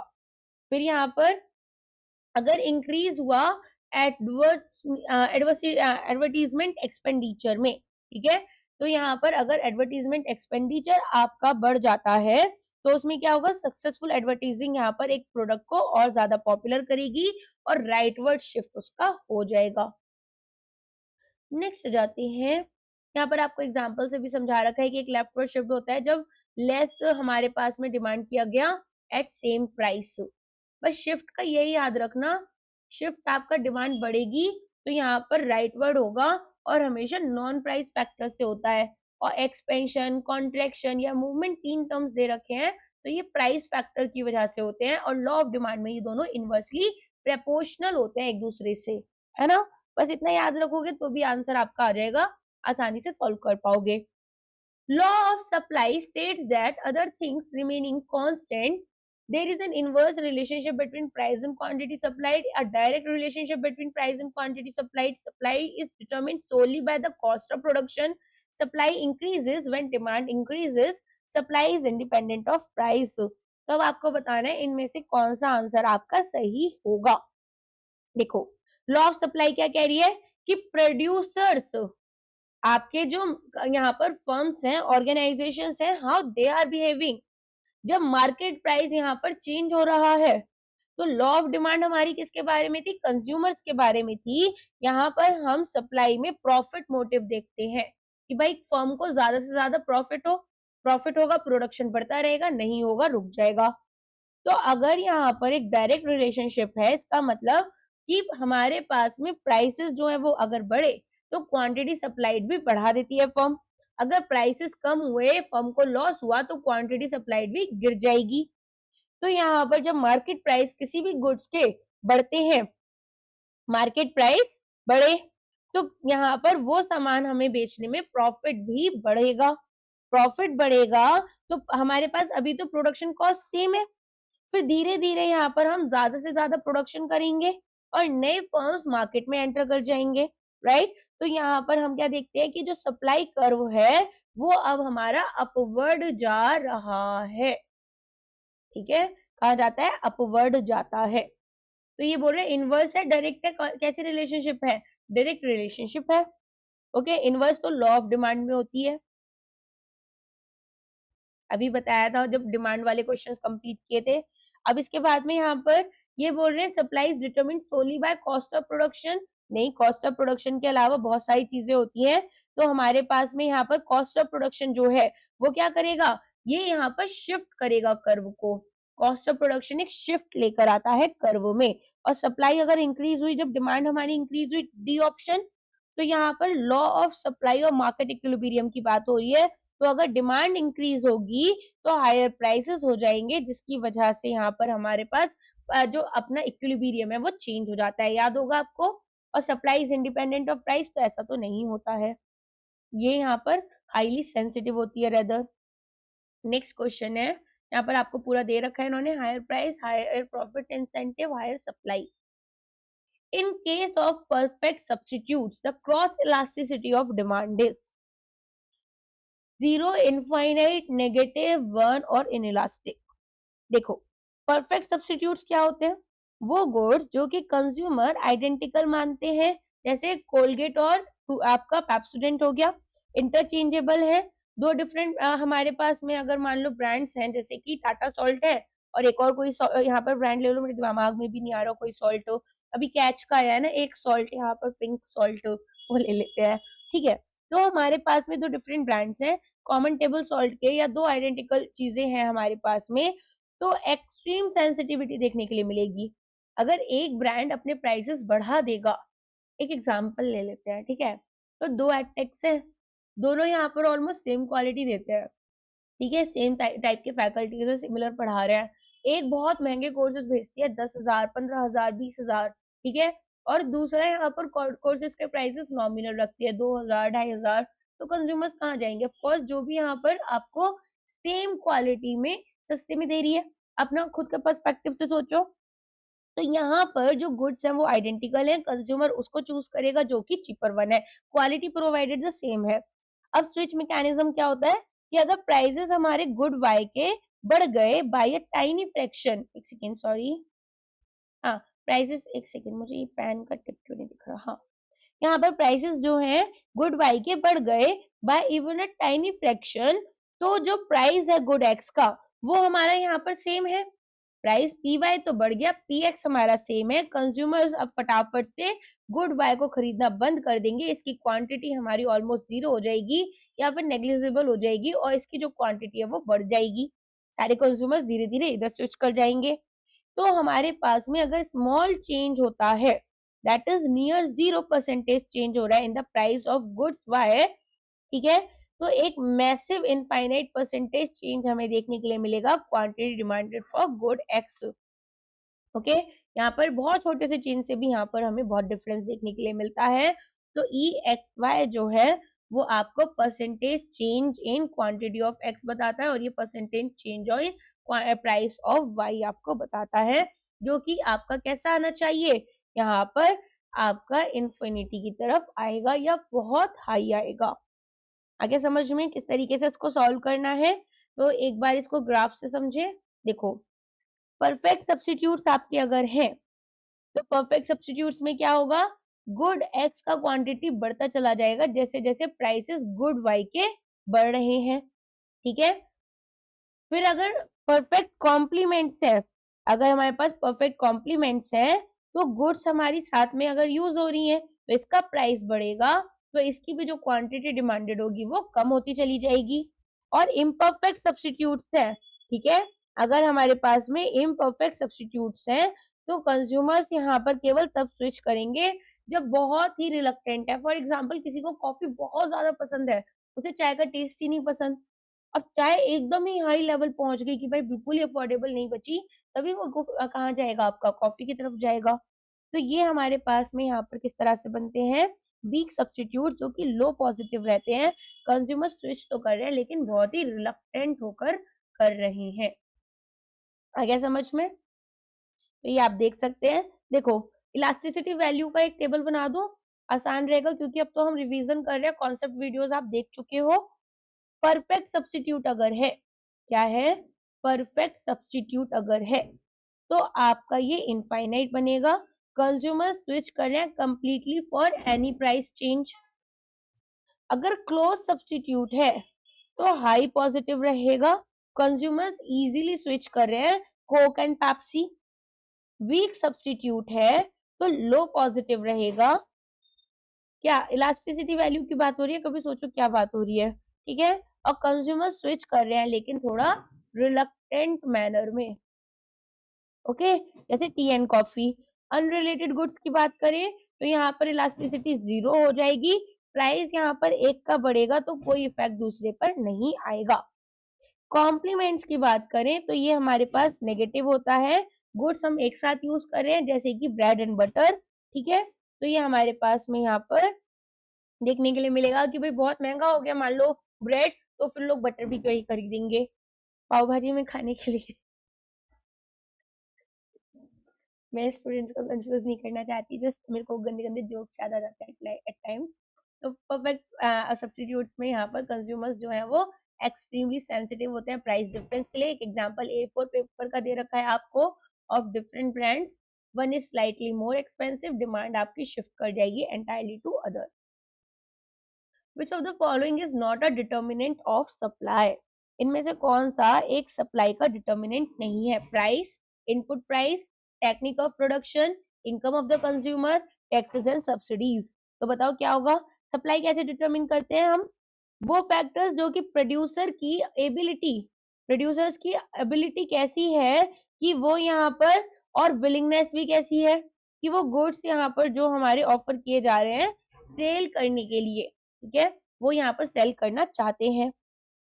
A: फिर यहाँ पर अगर इंक्रीज हुआ एडवर्टीजमेंट एक्सपेंडिचर में, ठीक है, तो यहाँ पर अगर एडवर्टीजमेंट एक्सपेंडिचर आपका बढ़ जाता है तो उसमें क्या होगा, सक्सेसफुल एडवर्टाइजिंग यहाँ पर एक प्रोडक्ट को और ज्यादा पॉपुलर करेगी और राइटवर्ड शिफ्ट उसका हो जाएगा। नेक्स्ट जाते हैं, यहाँ पर आपको एग्जांपल से भी समझा रखा है कि एक लेफ्टवर्ड शिफ्ट होता है जब लेस हमारे पास में डिमांड किया गया एट सेम प्राइस। बस शिफ्ट का यही याद रखना, शिफ्ट आपका डिमांड बढ़ेगी तो यहाँ पर राइटवर्ड होगा और हमेशा नॉन प्राइस फैक्टर से होता है, और एक्सपेंशन, कॉन्ट्रैक्शन या मूवमेंट तीन टर्म्स दे रखे हैं तो ये प्राइस फैक्टर की वजह से होते हैं, और लॉ ऑफ डिमांड में ये दोनों इनवर्सली प्रोपोर्शनल होते हैं एक दूसरे से, है ना। बस इतना याद रखोगे तो भी आंसर आपका आ जाएगा, आसानी से सॉल्व कर पाओगे। Law of supply states that other things remaining constant there is an inverse relationship between price and quantity supplied, a direct relationship between price and quantity supplied. Supply is determined solely by the cost of production. Supply increases when demand increases. Supply is independent of price. तो अब आपको बताना है इनमें से कौन सा आंसर आपका सही होगा। देखो लॉ ऑफ सप्लाई क्या कह रही है कि प्रोड्यूसर्स, आपके जो यहाँ पर फर्म्स हैं, ऑर्गेनाइजेशंस हैं, हाउ दे आर बिहेविंग, जब मार्केट प्राइस यहाँ पर चेंज हो रहा है, तो लॉ ऑफ डिमांड हमारी किसके बारे में थी, कंज्यूमर्स के बारे में थी। यहाँ पर हम सप्लाई में प्रॉफिट मोटिव देखते हैं कि भाई फर्म को ज्यादा से ज्यादा प्रॉफिट हो, प्रॉफिट होगा प्रोडक्शन बढ़ता रहेगा, नहीं होगा रुक जाएगा। तो अगर यहाँ पर एक डायरेक्ट रिलेशनशिप है, इसका मतलब कि हमारे पास में प्राइसेस जो है वो अगर बढ़े तो क्वांटिटी सप्लाइड भी बढ़ा देती है फर्म। अगर प्राइसेस कम हुए, फर्म को लॉस हुआ, तो क्वांटिटी सप्लाइड भी गिर जाएगी। तो यहाँ पर जब मार्केट प्राइस किसी भी गुड्स के बढ़ते हैं मार्केट प्राइस बढ़े, तो यहाँ पर वो सामान हमें बेचने में प्रॉफिट भी बढ़ेगा। प्रॉफिट बढ़ेगा तो हमारे पास अभी तो प्रोडक्शन कॉस्ट सेम है, फिर धीरे-धीरे यहाँ पर हम ज़्यादा से ज़्यादा प्रोडक्शन करेंगे और नए फर्म्स मार्केट में एंटर कर जाएँगे, राइट? तो यहाँ पर हम क्या देखते हैं कि जो सप्लाई कर्व है, वो अब हमारा अपवर्ड जा रहा है, ठीक है? कहाँ जाता है? अपवर्ड जाता है। तो ये बोल रहे हैं इनवर्स है, डायरेक्ट है, कैसी रिलेशनशिप है? डायरेक्ट रिलेशनशिप है, ओके? इनवर्स तो लॉ ऑफ डिमांड में होती है। अभी बताया था जब डिमांड वाले क्वेश्चंस कंप्लीट किए थे। अब इसके बाद में यहाँ पर ये बोल रहे हैं supply is determined solely by cost of production. नहीं, कॉस्ट ऑफ प्रोडक्शन के अलावा बहुत सारी चीजें होती हैं। तो हमारे पास में यहाँ पर कॉस्ट ऑफ प्रोडक्शन जो है वो क्या करेगा, ये यहाँ पर शिफ्ट करेगा कर्व को। कॉस्ट ऑफ प्रोडक्शन एक शिफ्ट लेकर आता है कर्व में। और सप्लाई अगर इंक्रीज हुई, जब डिमांड हमारी इंक्रीज हुई, डी ऑप्शन, तो यहाँ पर लॉ ऑफ सप्लाई और मार्केट इक्विलिब्रियम की बात हो रही है। तो अगर डिमांड इंक्रीज होगी तो हायर प्राइसेस हो जाएंगे, जिसकी वजह से यहाँ पर हमारे पास जो अपना इक्विलिब्रियम है वो चेंज हो जाता है, याद होगा आपको। और supply is independent of price, तो ऐसा तो नहीं होता है, ये यहाँ पर हाईली सेंसिटिव होती है रेदर। नेक्स्ट क्वेश्चन है, यहाँ पर आपको पूरा दे रखा है इन्होंने, higher price, higher profit incentive, higher supply. In case of perfect substitutes, the cross elasticity of demand is 0, infinite, negative, 1 और inelastic। देखो, परफेक्ट सब्स्टिट्यूट्स क्या होते हैं? वो गुड्स जो कि कंज्यूमर आइडेंटिकल मानते हैं, जैसे कोलगेट और आपका पेप्सोडेंट हो गया, इंटरचेंजेबल है। दो डिफरेंट हमारे पास में अगर मान लो ब्रांड्स हैं, जैसे कि टाटा सॉल्ट है और एक और कोई यहाँ पर ब्रांड ले लो, मेरे दिमाग में भी नहीं आ रहा कोई सॉल्ट हो। अभी कैच का आया है ना एक सॉल्ट, यहाँ पर पिंक सॉल्ट, वो ले लेते हैं, ठीक है। तो हमारे पास में दो डिफरेंट ब्रांड्स हैं, कॉमन टेबल सॉल्ट के, या दो आइडेंटिकल चीजें हैं हमारे पास में, तो एक्सट्रीम सेंसिटिविटी देखने के लिए मिलेगी। अगर एक ब्रांड अपने प्राइसेस बढ़ा देगा, एक एग्जांपल ले लेते हैं, ठीक है, तो दो एडटेक्स हैं, दोनों यहाँ पर ऑलमोस्ट सेम क्वालिटी देते हैं, ठीक है, सेम टाइप के फैकल्टीज है, सिमिलर पढ़ा रहे हैं। एक बहुत महंगे कोर्सेज भेजती है, 10,000, 15,000, 20,000, ठीक है, और दूसरा यहाँ पर कोर्सेज के प्राइसेस नॉमिनल रखती है, 2,000, 2,500। तो कंज्यूमर्स कहाँ जाएंगे? ऑफकोर्स जो भी यहाँ पर आपको सेम क्वालिटी में सस्ते में दे रही है। अपना खुद का पर्सपेक्टिव से सोचो, तो यहाँ पर जो गुड्स हैं वो आइडेंटिकल हैं, कंज्यूमर उसको चूज करेगा जो कि चीपर वन है, क्वालिटी प्रोवाइडेड द सेम है। अब स्विच मैकेनिज्म क्या होता है कि अगर प्राइसेस हमारे गुड वाई के बढ़ गए बाय अ टाइनी फ्रैक्शन, एक सेकेंड सॉरी, हाँ, प्राइसेस, एक सेकेंड, मुझे ये पेन का टिप क्यों नहीं दिख रहा, हाँ, यहाँ पर प्राइसेस जो हैं गुड वाई के बढ़ गए by even a tiny fraction, तो जो प्राइस है गुड एक्स का वो हमारा यहाँ पर सेम है। प्राइस पी वाई तो बढ़ गया, पी एक्स हमारा सेम है। कंज्यूमर्स अब फटाफट से गुड वाई को खरीदना बंद कर देंगे, इसकी क्वांटिटी हमारी ऑलमोस्ट जीरो हो जाएगी या फिर नेग्लिजिबल हो जाएगी, और इसकी जो क्वांटिटी है वो बढ़ जाएगी। सारे कंज्यूमर्स धीरे धीरे इधर स्विच कर जाएंगे। तो हमारे पास में अगर स्मॉल चेंज होता है, दैट इज नियर 0% चेंज हो रहा है in the price of goods Y, ठीक है, तो एक मैसिव इनफाइनाइट परसेंटेज चेंज हमें देखने के लिए मिलेगा quantity demanded for good x, okay. यहाँ पर बहुत छोटे से चेंज से भी यहाँ पर हमें बहुत डिफरेंस देखने के लिए मिलता है। तो ई एक्स वाई जो है वो आपको percentage change in quantity of X बताता है, और ये percentage change in price of Y आपको बताता है, जो कि आपका कैसा आना चाहिए, यहाँ पर आपका इन्फिनिटी की तरफ आएगा या बहुत हाई आएगा। आगे समझ में किस तरीके से इसको सॉल्व करना है, तो एक बार इसको ग्राफ से समझे। देखो, परफेक्ट सब्स्टिट्यूट्स आपके अगर हैं, तो परफेक्ट सब्स्टिट्यूट्स में क्या होगा, गुड एक्स का क्वांटिटी बढ़ता चला जाएगा जैसे जैसे प्राइसेस गुड वाई के बढ़ रहे हैं, ठीक है। फिर अगर परफेक्ट कॉम्प्लीमेंट्स है, अगर हमारे पास परफेक्ट कॉम्प्लीमेंट्स है, तो गुड्स हमारी साथ में अगर यूज हो रही है तो इसका प्राइस बढ़ेगा, तो इसकी भी जो क्वांटिटी डिमांडेड होगी वो कम होती चली जाएगी। और इम्परफेक्ट सब्स्टिट्यूट्स है, ठीक है, अगर हमारे पास में इम्परफेक्ट सब्स्टिट्यूट्स हैं, तो कंज्यूमर्स यहाँ पर केवल तब स्विच करेंगे जब बहुत ही रिलक्टेंट है। फॉर एग्जाम्पल, किसी को कॉफी बहुत ज्यादा पसंद है, उसे चाय का टेस्ट ही नहीं पसंद। अब चाय एकदम ही हाई लेवल पहुंच गई कि भाई बिल्कुल ही अफोर्डेबल नहीं बची, तभी वो कहाँ जाएगा, आपका कॉफी की तरफ जाएगा। तो ये हमारे पास में यहाँ पर किस तरह से बनते हैं, वीक सब्स्टिट्यूट जो कि लो पॉजिटिव रहते हैं। कंज्यूमर स्विच तो कर रहे हैं लेकिन बहुत ही रिलक्टेंट होकर कर रहे हैं। आ गया समझ में? तो ये आप देख सकते हैं। देखो, इलास्टिसिटी वैल्यू का एक टेबल बना दो, आसान रहेगा क्योंकि अब तो हम रिवीजन कर रहे हैं, कॉन्सेप्ट वीडियोस आप देख चुके हो। परफेक्ट सब्स्टिट्यूट अगर है, क्या है, परफेक्ट सब्स्टिट्यूट अगर है तो आपका ये इनफाइनाइट बनेगा। कंज्यूमर स्विच कर रहे हैं completely for any price change. अगर क्लोज सब्स्टिट्यूट है तो हाई पॉजिटिव रहेगा, कंज्यूमर्स इजीली स्विच कर रहे हैं Coke and Pepsi. Weak substitute है तो लो पॉजिटिव रहेगा। क्या इलास्टिसिटी वैल्यू की बात हो रही है, कभी सोचो क्या बात हो रही है, ठीक है। और कंज्यूमर स्विच कर रहे हैं लेकिन थोड़ा रिलक्टेंट मैनर में, ओके। जैसे T and coffee. Unrelated goods की बात करें तो यहाँ पर इलास्टिसिटी 0 हो जाएगी, प्राइस यहाँ पर एक का बढ़ेगा तो कोई इफेक्ट दूसरे पर नहीं आएगा। कॉम्प्लीमेंट्स की बात करें तो ये हमारे पास नेगेटिव होता है, गुड्स हम एक साथ यूज कर रहे हैं जैसे कि ब्रेड एंड बटर, ठीक है। तो ये हमारे पास में यहाँ पर देखने के लिए मिलेगा कि भाई बहुत महंगा हो गया मान लो ब्रेड, तो फिर लोग बटर भी क्यों ही खरीदेंगे पाव भाजी में खाने के लिए। मैं स्टूडेंट्स को कंफ्यूज नहीं करना चाहती, जस्ट मेरे को गंदे गंदे जोक्स याद आ जाते हैं एट टाइम। तो परफेक्ट सब्स्टिट्यूट्स में यहाँ पर कंज्यूमर्स जो है वो एक्सट्रीमली सेंसिटिव होते हैं प्राइस डिफरेंस के लिए। एक एग्जांपल A4 पेपर का दे रखा है आपको, of different brands, one is slightly more expensive, demand आपकी शिफ्ट कर जाएगी entirely to other. Which of the following is not a determinant of supply, इनमें से कौन सा एक सप्लाई का डिटर्मिनेंट नहीं है। Price, input price, technique of production, income of the consumer, taxes and subsidies. तो बताओ क्या होगा, सप्लाई कैसे डिटरमिन करते हैं हम, वो फैक्टर्स जो कि प्रोड्यूसर्स की एबिलिटी कैसी है कि वो यहाँ पर, और विलिंगनेस भी कैसी है कि वो गुड्स यहाँ पर जो हमारे ऑफर किए जा रहे हैं सेल करने के लिए, ठीक है, वो यहाँ पर सेल करना चाहते हैं।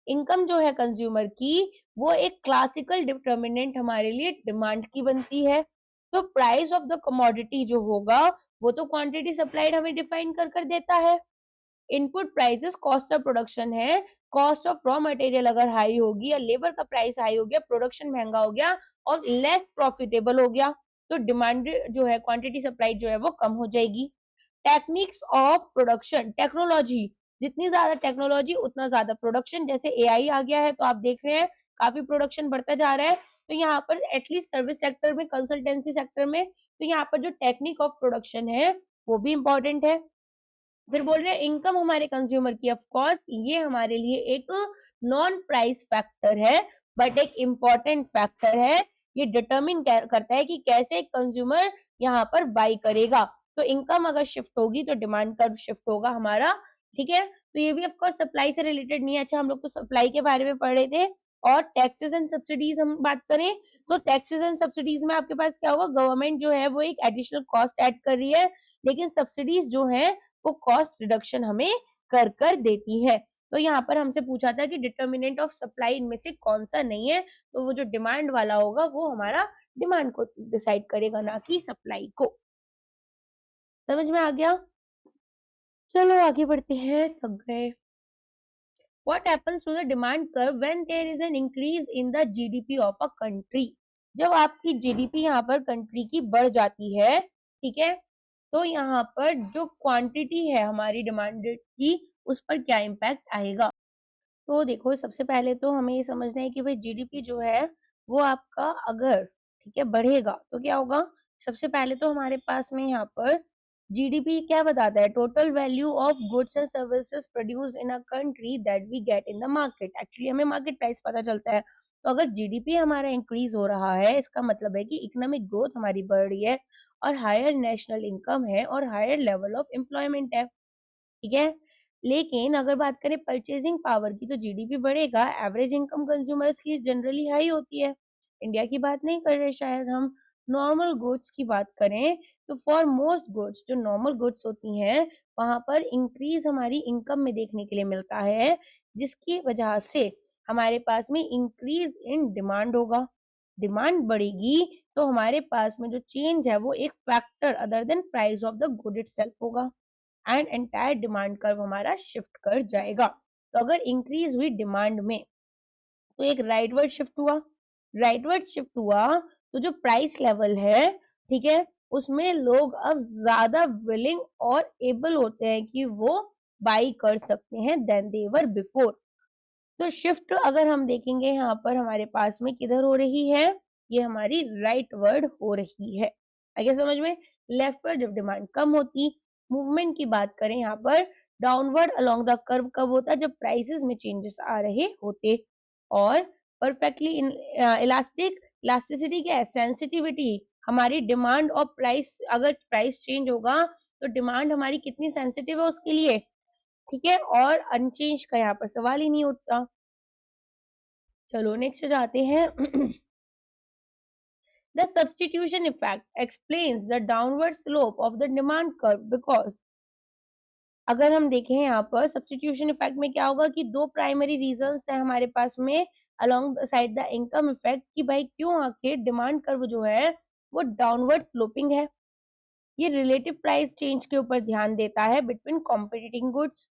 A: इनकम जो है कंज्यूमर की, वो एक क्लासिकल डिटर्मिनेंट हमारे लिए डिमांड की बनती है। तो प्राइस ऑफ द कमोडिटी जो होगा वो तो क्वांटिटी सप्लाइड हमें डिफाइन कर कर देता है। Input prices cost of production है, कॉस्ट ऑफ रॉ मटेरियल अगर हाई होगी या लेबर का प्राइस हाई हो गया, प्रोडक्शन महंगा हो गया और लेस प्रॉफिटेबल हो गया, तो डिमांड जो है क्वांटिटी सप्लाई जो है वो कम हो जाएगी। टेक्निक्स ऑफ प्रोडक्शन, टेक्नोलॉजी, जितनी ज्यादा टेक्नोलॉजी उतना ज्यादा प्रोडक्शन। जैसे एआई आ गया है तो आप देख रहे हैं काफी प्रोडक्शन बढ़ता जा रहा है, तो यहाँ पर एटलीस्ट सर्विस सेक्टर में, कंसल्टेंसी सेक्टर में, तो यहाँ पर जो टेक्निक ऑफ प्रोडक्शन है वो भी इंपॉर्टेंट है। फिर बोल रहे हैं इनकम हमारे कंज्यूमर की, ऑफ कोर्स ये हमारे लिए एक नॉन प्राइस फैक्टर है बट एक इम्पॉर्टेंट फैक्टर है। ये डिटरमिन करता है कि कैसे कंज्यूमर यहाँ पर बाई करेगा। तो इनकम अगर शिफ्ट होगी तो डिमांड कर्व शिफ्ट होगा हमारा, ठीक है। तो ये भी ऑफ कोर्स सप्लाई से रिलेटेड नहीं है। अच्छा, हम लोग तो सप्लाई के बारे में पढ़ रहे थे। और टैक्सेस एंड सब्सिडीज हम बात करें तो टैक्सेस एंड सब्सिडीज में आपके पास क्या होगा, गवर्नमेंट जो है वो एक एडिशनल कॉस्ट ऐड कर रही है, लेकिन सब्सिडीज जो है वो कॉस्ट रिडक्शन हमें कर कर देती है। तो यहाँ पर हमसे पूछा था कि डिटर्मिनेंट ऑफ सप्लाई इनमें से कौन सा नहीं है, तो वो जो डिमांड वाला होगा वो हमारा डिमांड को डिसाइड करेगा, ना कि सप्लाई को। समझ में आ गया? चलो आगे बढ़ते हैं, थक गए। What happens to the demand curve when there is an increase in the GDP of a country? जब आपकी जीडीपी यहाँ पर कंट्री की बढ़ जाती है, ठीक है, तो यहाँ पर जो क्वांटिटी है हमारी डिमांड की उस पर क्या इम्पैक्ट आएगा। तो देखो, सबसे पहले तो हमें ये समझना है कि भाई जीडीपी जो है वो आपका अगर, ठीक है, बढ़ेगा तो क्या होगा। सबसे पहले तो हमारे पास में यहाँ पर जीडीपी क्या बताता है, total value of goods and services produced in a country that we get in the market. Actually हमें मार्केट प्राइस पता चलता है। तो अगर जीडीपी हमारा इंक्रीज हो रहा है, इसका मतलब है कि इकोनॉमिक ग्रोथ हमारी बढ़ रही है और हायर नेशनल इनकम है और हायर लेवल ऑफ एम्प्लॉयमेंट है, ठीक है। लेकिन अगर बात करें परचेजिंग पावर की तो जीडीपी बढ़ेगा, एवरेज इनकम कंज्यूमर्स की जनरली हाई होती है। इंडिया की बात नहीं कर रहे शायद हम, नॉर्मल गुड्स की बात करें तो फॉर मोस्ट गुड्स, जो नॉर्मल गुड्स होती हैं वहां पर इंक्रीज हमारी इनकम में देखने के लिए मिलता है, जिसकी वजह से हमारे पास में इंक्रीज इन डिमांड होगा। डिमांड बढ़ेगी तो हमारे पास में जो चेंज है वो एक factor other than price of the good itself होगा एंड एंटायर डिमांड कर्व हमारा शिफ्ट कर जाएगा। तो अगर इंक्रीज हुई डिमांड में तो एक राइटवर्ड शिफ्ट हुआ, राइटवर्ड शिफ्ट हुआ तो जो प्राइस लेवल है, ठीक है, उसमें लोग अब ज्यादा विलिंग और एबल होते हैं कि वो बाई कर सकते हैं देन दे वर बिफोर। तो शिफ्ट अगर हम देखेंगे यहाँ पर हमारे पास में किधर हो रही है, ये हमारी राइट वर्ड हो रही है। आगे समझ में, लेफ्ट वर्ड जब डिमांड कम होती, मूवमेंट की बात करें यहाँ पर डाउनवर्ड अलोंग द कर्व कब होता, जब प्राइसेस में चेंजेस आ रहे होते। और परफेक्टली इलास्टिक, इलास्टिसिटी क्या है, सेंसिटिविटी, हमारी डिमांड और प्राइस, अगर प्राइस चेंज होगा तो डिमांड हमारी कितनी सेंसिटिव है उसके लिए, ठीक है, और अनचेंज का यहाँ पर सवाल ही नहीं उठता। चलो नेक्स्ट जाते हैं। The substitution effect explains the downward slope of the demand curve because अगर हम देखें यहाँ पर सब्स्टिट्यूशन इफेक्ट में क्या होगा कि दो प्राइमरी रीजंस है हमारे पास में along side the income effect कि भाई क्यों आखिर डिमांड कर्व जो है वो डाउनवर्ड स्लोपिंग है। ये रिलेटिव प्राइस चेंज के ऊपर ध्यान देता है बिटवीन कॉम्पिटिटिंग गुड्स।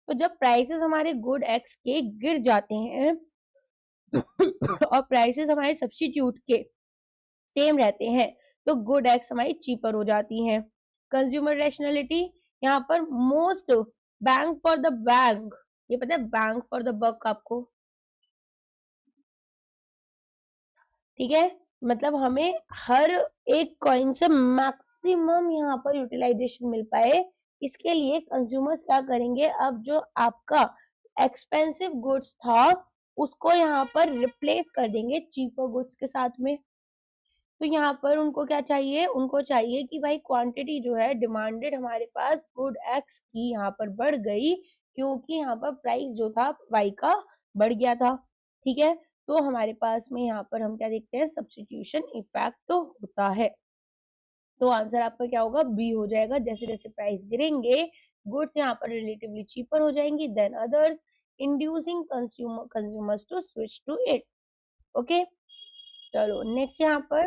A: तो जब प्राइसेस हमारे गुड एक्स के गिर जाते हैं और प्राइसेस हमारे सब्स्टिट्यूट के सेम रहते हैं तो गुड एक्स हमारी चीपर हो जाती हैं। कंज्यूमर रैशनैलिटी, यहाँ पर most bank for the bank, ये पता है बैंक फॉर द बक आपको, ठीक है, मतलब हमें हर एक कॉइन से मैक्सिमम यहाँ पर यूटिलाइजेशन मिल पाए, इसके लिए कंज्यूमर्स क्या करेंगे, अब जो आपका एक्सपेंसिव गुड्स था उसको यहाँ पर रिप्लेस कर देंगे चीपर गुड्स के साथ में। तो यहाँ पर उनको क्या चाहिए, उनको चाहिए कि भाई क्वांटिटी जो है डिमांडेड हमारे पास गुड एक्स की यहाँ पर बढ़ गई क्योंकि यहाँ पर प्राइस जो था वाई का बढ़ गया था, ठीक है। तो हमारे पास में यहाँ पर हम क्या देखते हैं, सब्स्टिट्यूशन इफेक्ट तो होता है। तो आंसर आपका क्या होगा, बी हो जाएगा। जैसे जैसे प्राइस गिरेंगे गुड्स यहाँ पर रिलेटिवली चीपर हो जाएंगी than others, inducing consumers to switch to it. Okay, चलो नेक्स्ट यहाँ पर,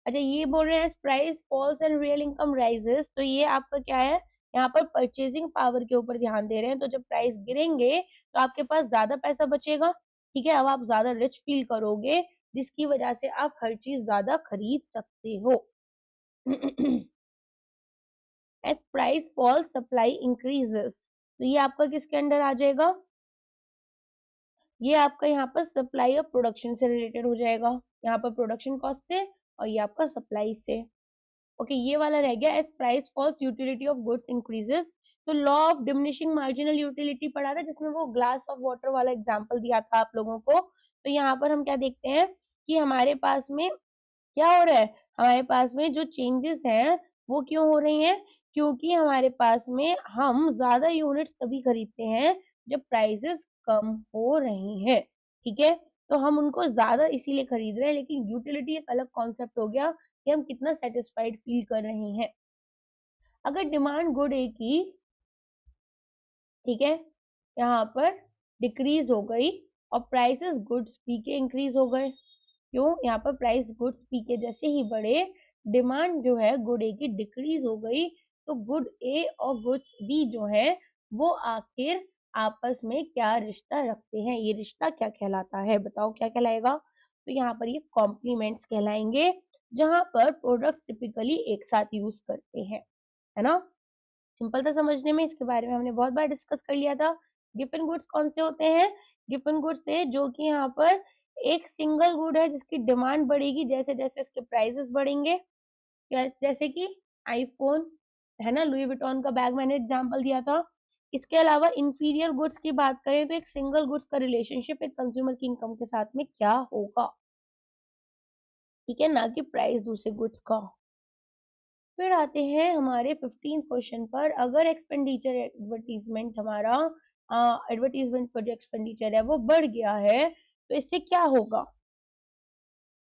A: अच्छा ये बोल रहे हैं price falls and real income rises, तो ये आपका क्या है, यहाँ पर परचेजिंग पावर के ऊपर ध्यान दे रहे हैं। तो जब प्राइस गिरेंगे तो आपके पास ज्यादा पैसा बचेगा, ठीक है, अब आप ज्यादा रिच फील करोगे जिसकी वजह से आप हर चीज ज्यादा खरीद सकते हो। As price fall supply increases, तो ये आपका किसके अंडर आ जाएगा, ये आपका यहाँ पर सप्लाई और प्रोडक्शन से रिलेटेड हो जाएगा। यहाँ पर प्रोडक्शन कॉस्ट से और ये आपका सप्लाई से। ओके, ये वाला रह गया as price falls utility of goods increases. तो law of diminishing marginal utility पढ़ा था जिसमें वो ग्लास ऑफ वाटर वाला एग्जांपल दिया था आप लोगों को। तो यहाँ पर हम क्या देखते हैं कि हमारे पास में क्या हो रहा है, हमारे पास में जो चेंजेस हैं वो क्यों हो रही हैं, क्योंकि हमारे पास में हम ज्यादा यूनिट्स तभी खरीदते हैं जब प्राइसेस कम हो रही हैं, ठीक है। तो हम उनको ज्यादा इसीलिए खरीद रहे हैं, लेकिन यूटिलिटी एक अलग कॉन्सेप्ट हो गया कि हम कितना सेटिस्फाइड फील कर रहे हैं। अगर डिमांड गुड ए की, ठीक है, यहाँ पर डिक्रीज हो गई और प्राइसेस गुड्स पी के इंक्रीज हो गए, क्यों, यहाँ पर प्राइस गुड्स पी के जैसे ही बढ़े डिमांड जो है गुड ए की डिक्रीज हो गई, तो गुड ए और गुड्स बी जो है वो आखिर आपस में क्या रिश्ता रखते हैं, ये रिश्ता क्या कहलाता है, बताओ क्या कहलाएगा। तो यहाँ पर ये कॉम्प्लीमेंट्स कहलाएंगे जहां पर प्रोडक्ट टिपिकली एक साथ यूज करते हैं, है ना। सिंपल था समझने में, इसके बारे में हमने बहुत बार डिस्कस कर लिया था। गिवन गुड्स कौन से होते हैं, गिवन गुड्स थे जो कि यहाँ पर एक सिंगल गुड है जिसकी डिमांड बढ़ेगी जैसे जैसे इसके प्राइसेस बढ़ेंगे, जैसे कि आईफोन, है ना, लुई विटॉन का बैग मैंने एग्जांपल दिया था। इसके अलावा इंफीरियर गुड्स की बात करें तो एक सिंगल गुड्स का रिलेशनशिप एक कंज्यूमर की इनकम के साथ में क्या होगा, ठीक है, ना कि प्राइस दूसरे गुड्स का। फिर आते हैं हमारे 15 क्वेश्चन पर, अगर एक्सपेंडिचर एडवर्टीजमेंट हमारा एडवर्टीजमेंट पर जो एक्सपेंडिचर है वो बढ़ गया है तो इससे क्या होगा।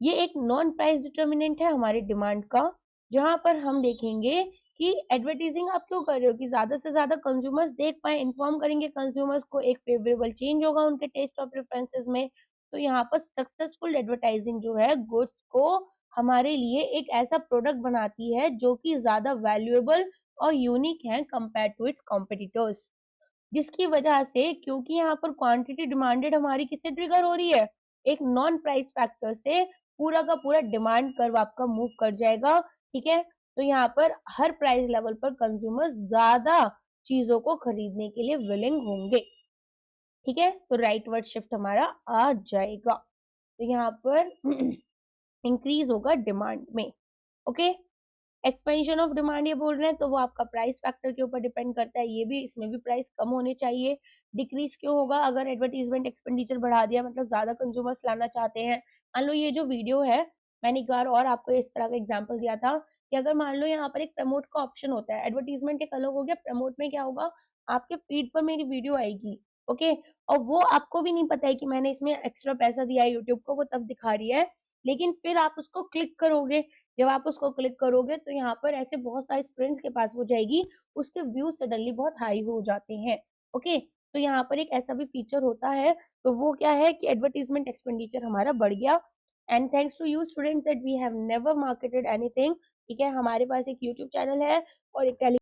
A: ये एक नॉन प्राइस डिटर्मिनेंट है हमारे डिमांड का, जहां पर हम देखेंगे कि एडवर्टीजिंग आप क्यों कर रहे हो कि ज्यादा से ज्यादा कंज्यूमर्स देख पाए, इन्फॉर्म करेंगे कंज्यूमर्स को, एक फेवरेबल चेंज होगा उनके टेस्ट और प्रेफरेंसेस में। तो यहाँ पर सक्सेसफुल एडवर्टाइजिंग जो है गुड्स को हमारे लिए एक ऐसा प्रोडक्ट बनाती है जो कि ज्यादा वैल्यूएबल और यूनिक है कंपेयर टू इट्स कॉम्पिटिटर्स, जिसकी वजह से क्योंकि यहाँ पर क्वांटिटी डिमांडेड हमारी किससे ट्रिगर हो रही है, एक नॉन प्राइस फैक्टर से पूरा का पूरा डिमांड कर्व आपका मूव कर जाएगा। ठीक है, तो यहाँ पर हर प्राइस लेवल पर कंज्यूमर्स ज्यादा चीजों को खरीदने के लिए विलिंग होंगे। ठीक है, तो राइट वर्ड शिफ्ट हमारा आ जाएगा, तो यहाँ पर इंक्रीज होगा डिमांड में। ओके, एक्सपेंशन ऑफ डिमांड ये बोल रहे हैं तो वो आपका प्राइस फैक्टर के ऊपर डिपेंड करता है, ये भी इसमें भी प्राइस कम होने चाहिए। डिक्रीज क्यों होगा, अगर एडवर्टीजमेंट एक्सपेंडिचर बढ़ा दिया मतलब ज्यादा कंज्यूमर्स लाना चाहते हैं। मान लो ये जो वीडियो है, मैंने एक बार और आपको इस तरह का एग्जांपल दिया था कि अगर मान लो यहाँ पर एक प्रमोट का ऑप्शन होता है, एडवर्टीजमेंट एक अलग हो गया, प्रमोट में क्या होगा, आपके फीड पर मेरी वीडियो आएगी। ओके, और वो आपको भी नहीं पता है कि मैंने इसमें एक्स्ट्रा पैसा दिया है यूट्यूब को, वो तब दिखा रही है, लेकिन फिर आप उसको क्लिक करोगे, जब आप उसको क्लिक करोगे तो यहाँ पर ऐसे बहुत सारे स्टूडेंट्स के पास वो जाएगी, उसके व्यूज सडनली बहुत हाई हो जाते हैं। ओके, तो यहाँ पर एक ऐसा भी फीचर होता है, तो वो क्या है कि एडवर्टीजमेंट एक्सपेंडिचर हमारा बढ़ गया। And thanks to you students that we have never marketed anything. ठीक है, हमारे पास एक यूट्यूब चैनल है और एक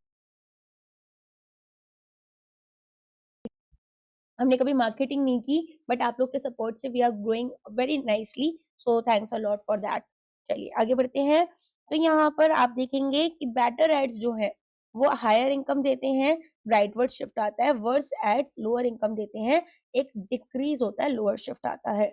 A: हमने कभी मार्केटिंग नहीं की, बट आप लोग के सपोर्ट से we are growing very nicely, so thanks a lot for that. चलिए आगे बढ़ते हैं, तो यहाँ पर आप देखेंगे कि बेटर एड्स जो है वो हायर इनकम देते हैं, राइटवर्ड शिफ्ट आता है, वर्स एड्स लोअर इनकम देते हैं, एक डिक्रीज होता है, लोअर शिफ्ट आता है।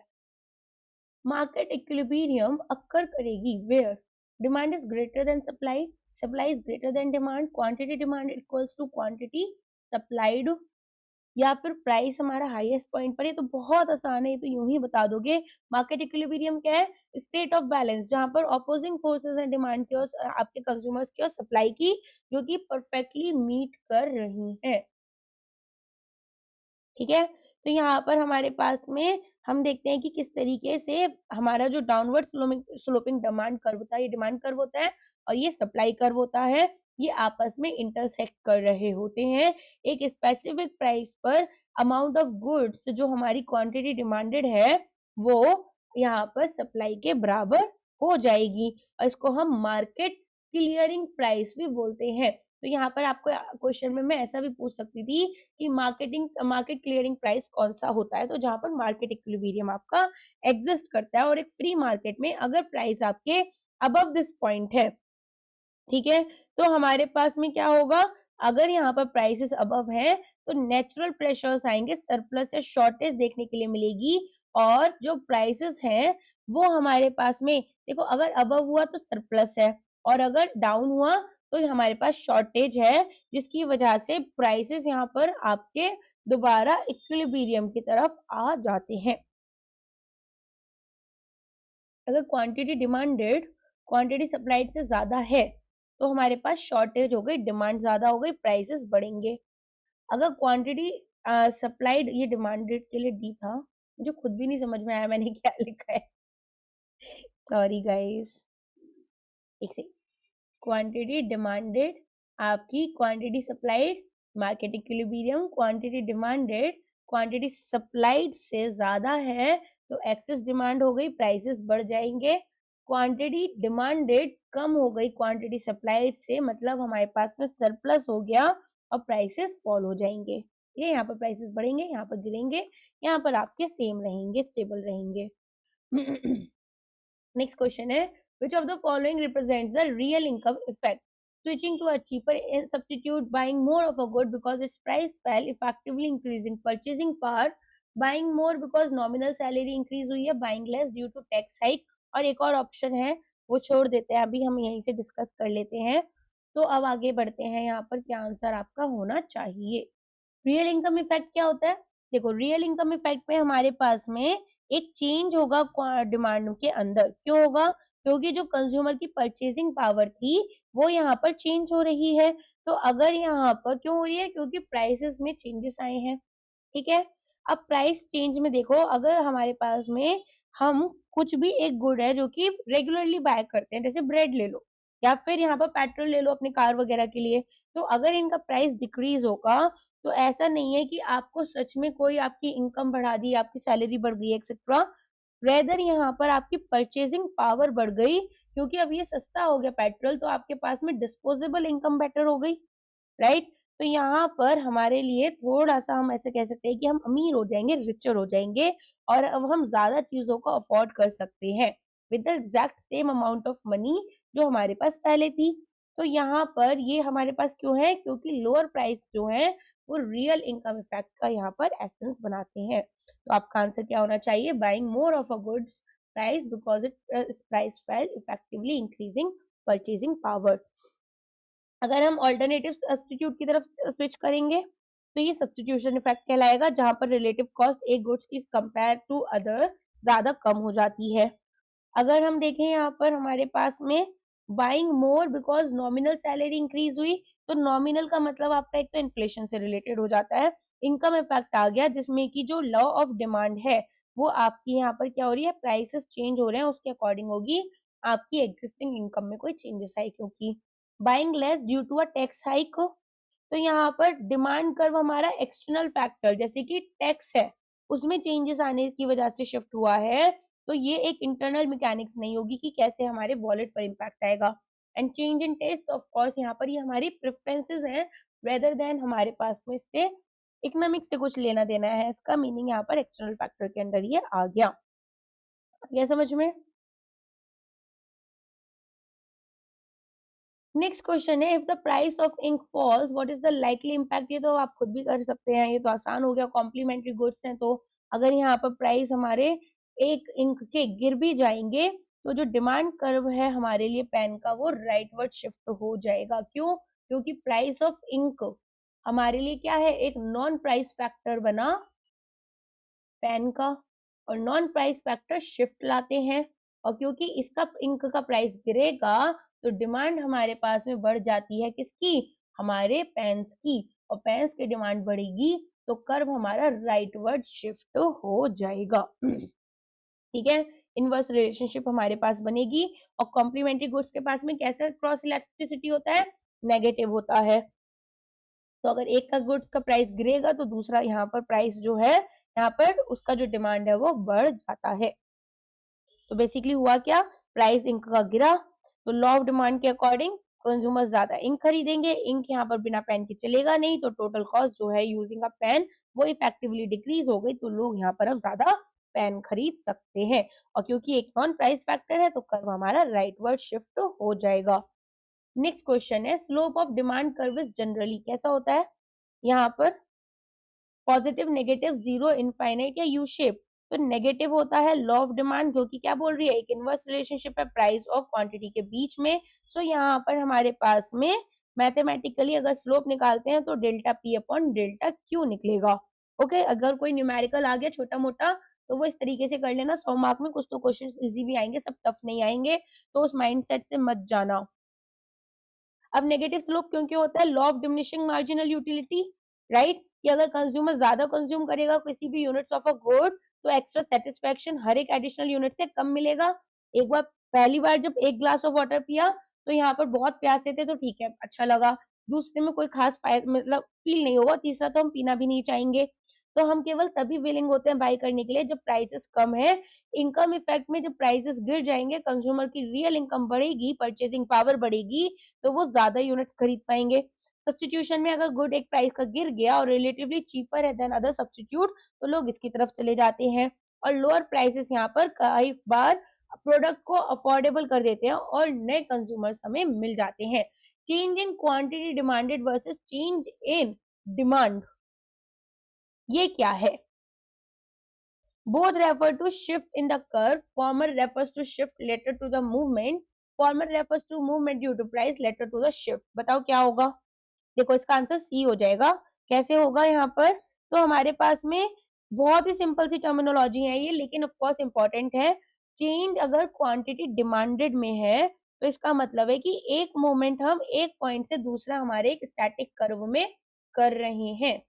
A: मार्केट इक्विलिब्रियम अक्कर करेगी where demand is greater than supply, supply is greater than demand, quantity demand equals to quantity supplied, या फिर प्राइस हमारा हाईएस्ट पॉइंट पर है। तो बहुत आसान है, ये तो यूं ही बता दोगे। मार्केट इक्विलिब्रियम क्या है, स्टेट ऑफ बैलेंस जहां पर अपोजिंग फोर्सेस हैं, डिमांड की और आपके कंज्यूमर्स की और सप्लाई की, जो कि परफेक्टली मीट कर रही हैं। ठीक है, तो यहाँ पर हमारे पास में हम देखते हैं कि किस तरीके से हमारा जो डाउनवर्ड स्लोपिंग डिमांड कर्व होता है, ये डिमांड कर्व होता है और ये सप्लाई कर्व होता है, ये आपस में इंटरसेक्ट कर रहे होते हैं। एक स्पेसिफिक प्राइस पर अमाउंट ऑफ गुड्स जो हमारी क्वांटिटी डिमांडेड है वो यहाँ पर सप्लाई के बराबर हो जाएगी, और इसको हम मार्केट क्लियरिंग प्राइस भी बोलते हैं। तो यहाँ पर आपको क्वेश्चन में मैं ऐसा भी पूछ सकती थी कि मार्केट क्लियरिंग प्राइस कौन सा होता है, तो जहां पर मार्केट इक्विलिब्रियम आपका एग्जिस्ट करता है और एक फ्री मार्केट में अगर प्राइस आपके अबव दिस पॉइंट है, ठीक है, तो हमारे पास में क्या होगा, अगर यहाँ पर प्राइसेस अबव है तो नेचुरल प्रेशर्स आएंगे, सरप्लस या शॉर्टेज देखने के लिए मिलेगी, और जो प्राइसेस हैं वो हमारे पास में देखो, अगर अबव हुआ तो सरप्लस है और अगर डाउन हुआ तो हमारे पास शॉर्टेज है, जिसकी वजह से प्राइसेस यहाँ पर आपके दोबारा इक्विलिब्रियम की तरफ आ जाते हैं। अगर क्वांटिटी डिमांडेड क्वांटिटी सप्लाइड से ज्यादा है तो हमारे पास शॉर्टेज हो गई, डिमांड ज्यादा हो गई, प्राइसेस बढ़ेंगे। अगर क्वांटिटी सप्लाइड, ये डिमांडेड के लिए डी था, मुझे खुद भी नहीं समझ में आया मैंने क्या लिखा है, सॉरी गाइस। एक सेकंड, क्वांटिटी डिमांडेड, आपकी quantity supplied, market equilibrium, quantity demanded quantity supplied से ज्यादा है तो एक्सेस डिमांड हो गई, प्राइसेस बढ़ जाएंगे। क्वांटिटी डिमांडेड कम हो गई क्वांटिटी सप्लाइड से, मतलब हमारे पास में सरप्लस हो गया और प्राइसेस फॉल हो जाएंगे। ये यहाँ पर प्राइसेस बढ़ेंगे, यहाँ पर गिरेंगे, यहाँ पर आपके सेम रहेंगे, स्टेबल रहेंगे। नेक्स्ट क्वेश्चन है, which of the following represents the real income effect? Switching to a cheaper substitute, buying more of a good because its price fell, effectively increasing purchasing power, buying more because nominal salary increase हुई है, buying less due to tax hike, और एक और ऑप्शन है वो छोड़ देते हैं, अभी हम यहीं से डिस्कस कर लेते हैं। तो अब आगे बढ़ते हैं, यहाँ पर क्या आंसर आपका होना चाहिए। रियल इनकम इफेक्ट क्या होता है, देखो रियल इनकम इफेक्ट में हमारे पास में एक चेंज होगा डिमांड के अंदर, क्यों होगा, क्योंकि जो कंज्यूमर की परचेजिंग पावर थी वो यहाँ पर चेंज हो रही है। तो अगर यहाँ पर क्यों हो रही है, क्योंकि प्राइसेस में चेंजेस आए हैं। ठीक है, अब प्राइस चेंज में देखो, अगर हमारे पास में हम कुछ भी एक गुड है जो कि रेगुलरली बाय करते हैं, जैसे ब्रेड ले लो या फिर यहाँ पर पेट्रोल ले लो अपनी कार वगैरह के लिए, तो अगर इनका प्राइस डिक्रीज होगा तो ऐसा नहीं है कि आपको सच में कोई आपकी इनकम बढ़ा दी, आपकी सैलरी बढ़ गई एक्सेट्रा, रेदर यहाँ पर आपकी परचेजिंग पावर बढ़ गई, क्योंकि अब ये सस्ता हो गया पेट्रोल, तो आपके पास में डिस्पोजेबल इनकम बेटर हो गई, राइट। तो यहाँ पर हमारे लिए थोड़ा सा हम ऐसे कह सकते हैं कि हम अमीर हो जाएंगे, रिचर हो जाएंगे, और अब हम ज्यादा चीजों को अफोर्ड कर सकते हैं with the exact same amount of money जो हमारे पास पहले थी। तो यहाँ पर ये हमारे पास क्यों है, क्योंकि लोअर प्राइस जो है वो रियल इनकम इफेक्ट का यहाँ पर एसेंस बनाते हैं। तो आपका आंसर क्या होना चाहिए, buying more of a goods price because it price fail effectively increasing purchasing power. अगर हम ऑल्टरनेटिव सब्स्टिट्यूट की तरफ स्विच करेंगे तो ये सब्स्टिट्यूशन इफेक्ट कहलाएगा, जहां पर रिलेटिव कॉस्ट एक गुड्स की कंपेयर टू अदर ज्यादा कम हो जाती है। अगर हम देखें यहाँ पर हमारे पास में buying more because nominal salary increase हुई, तो नॉमिनल का मतलब आपका एक तो इन्फ्लेशन से रिलेटेड हो जाता है, इनकम इफेक्ट आ गया जिसमें कि जो लॉ ऑफ डिमांड है वो आपकी यहाँ पर क्या हो रही है, प्राइसेस चेंज हो रहे हैं उसके अकॉर्डिंग होगी आपकी एग्जिस्टिंग इनकम में कोई चेंजेस आए, क्योंकि buying less due to a tax hike. तो यहाँ पर डिमांड कर्व हमारा एक्सटर्नल फैक्टर जैसे कि टैक्स है उसमें चेंजेस आने की वजह से शिफ्ट हुआ है, तो ये एक इंटरनल मैकेनिक्स नहीं होगी कि कैसे हमारे वॉलेट पर इम्पैक्ट आएगा। And change in taste of course यहाँ पर ये हमारी प्रेफरेंसेस हैं रेदर देन हमारे पास में इससे इकोनॉमिक्स से कुछ लेना देना है, इसका मीनिंग यहाँ पर एक्सटर्नल फैक्टर के अंदर ये आ गया। ये समझ में। नेक्स्ट क्वेश्चन है, if the price of ink falls what is the likely impact. ये तो आप खुद भी कर सकते हैं, ये तो आसान हो गया, कॉम्प्लीमेंट्री गुड्स हैं, तो अगर यहाँ पर प्राइस हमारे एक इंक के गिर भी जाएंगे तो जो डिमांड कर्व है हमारे लिए पेन का वो राइटवर्ड शिफ्ट हो जाएगा। क्यों, क्योंकि प्राइस ऑफ इंक हमारे लिए क्या है, एक नॉन प्राइस फैक्टर बना पेन का, और नॉन प्राइस फैक्टर शिफ्ट लाते हैं, और क्योंकि इसका इंक का प्राइस गिरेगा तो डिमांड हमारे पास में बढ़ जाती है किसकी, हमारे पेन्स की, और पेन्स की डिमांड बढ़ेगी तो कर्व हमारा राइटवर्ड शिफ्ट हो जाएगा। ठीक है, इनवर्स रिलेशनशिप हमारे पास बनेगी, और कॉम्प्लीमेंट्री गुड्स के पास में कैसा क्रॉस इलास्टिसिटी होता है, नेगेटिव होता है। तो अगर एक का गुड्स का प्राइस गिरेगा तो दूसरा यहाँ पर प्राइस जो है यहाँ पर उसका जो डिमांड है वो बढ़ जाता है। तो बेसिकली हुआ क्या, प्राइस इंक का गिरा तो लॉ ऑफ डिमांड के अकॉर्डिंग कंज्यूमर ज्यादा इंक खरीदेंगे, इंक यहाँ पर बिना पेन के चलेगा नहीं, तो टोटल कॉस्ट जो है यूजिंग अ पेन वो इफेक्टिवली डिक्रीज हो गई, तो लोग यहाँ पर अब ज्यादा पेन खरीद सकते हैं, और क्योंकि एक नॉन प्राइस फैक्टर है तो कर्व हमारा राइटवर्ड शिफ्ट हो जाएगा। नेक्स्ट क्वेश्चन है, slope of demand curve is generally कैसा होता है, यहाँ पर पॉजिटिव, नेगेटिव, जीरो, इनफाइनाइट या यू शेप। तो नेगेटिव होता है लॉ ऑफ डिमांड जो कि क्या बोल रही है, एक इनवर्स रिलेशनशिप है प्राइस और क्वांटिटी के बीच में। सो यहाँ पर हमारे पास में मैथमेटिकली अगर स्लोप निकालते हैं तो delta P upon delta Q निकलेगा। ओके, अगर कोई न्यूमेरिकल आ गया छोटा मोटा तो वो इस तरीके से कर लेना, 100 मार्क में कुछ तो क्वेश्चन इजी भी आएंगे, सब टफ नहीं आएंगे, तो उस माइंडसेट से मत जाना। अब नेगेटिव स्लोप क्यों क्यों होता है, law of diminishing marginal utility, right, कि अगर कंज्यूमर ज्यादा कंज्यूम करेगा किसी भी यूनिट्स ऑफ अ गुड तो एक्स्ट्रा सेटिस्फेक्शन हर एक एडिशनल यूनिट से कम मिलेगा। एक बार पहली बार जब एक ग्लास ऑफ वाटर पिया तो यहाँ पर बहुत प्यासे थे तो ठीक है अच्छा लगा, दूसरे में कोई खास मतलब फील नहीं होगा, तीसरा तो हम पीना भी नहीं चाहेंगे। तो हम केवल तभी विलिंग होते हैं बाय करने के लिए जब प्राइसेस कम है। इनकम इफेक्ट में जब प्राइसेस गिर जाएंगे कंज्यूमर की रियल इनकम बढ़ेगी, परचेजिंग पावर बढ़ेगी, तो वो ज्यादा यूनिट खरीद पाएंगे। सब्स्टिट्यूशन में अगर गुड एक प्राइस का गिर गया और रिलेटिवली चीपर है देन अदर सब्स्टिट्यूट तो लोग इसकी तरफ चले जाते हैं, और लोअर प्राइसेस यहाँ पर कई बार प्रोडक्ट को अफोर्डेबल कर देते हैं और नए कंज्यूमर्स हमें मिल जाते हैं। Change in quantity demanded versus change in demand, ये क्या है, both refer to shift in the curve, former refers to shift later to the movement, former refers to movement due to price later to the shift। बताओ क्या होगा, देखो इसका आंसर सी हो जाएगा। कैसे होगा यहाँ पर, तो हमारे पास में बहुत ही सिंपल सी टर्मिनोलॉजी है ये, लेकिन ऑफ कोर्स इंपॉर्टेंट है। चेंज अगर क्वांटिटी डिमांडेड में है तो इसका मतलब है कि एक मोमेंट हम एक पॉइंट से दूसरा हमारे एक स्टैटिक कर्व में कर रहे हैं।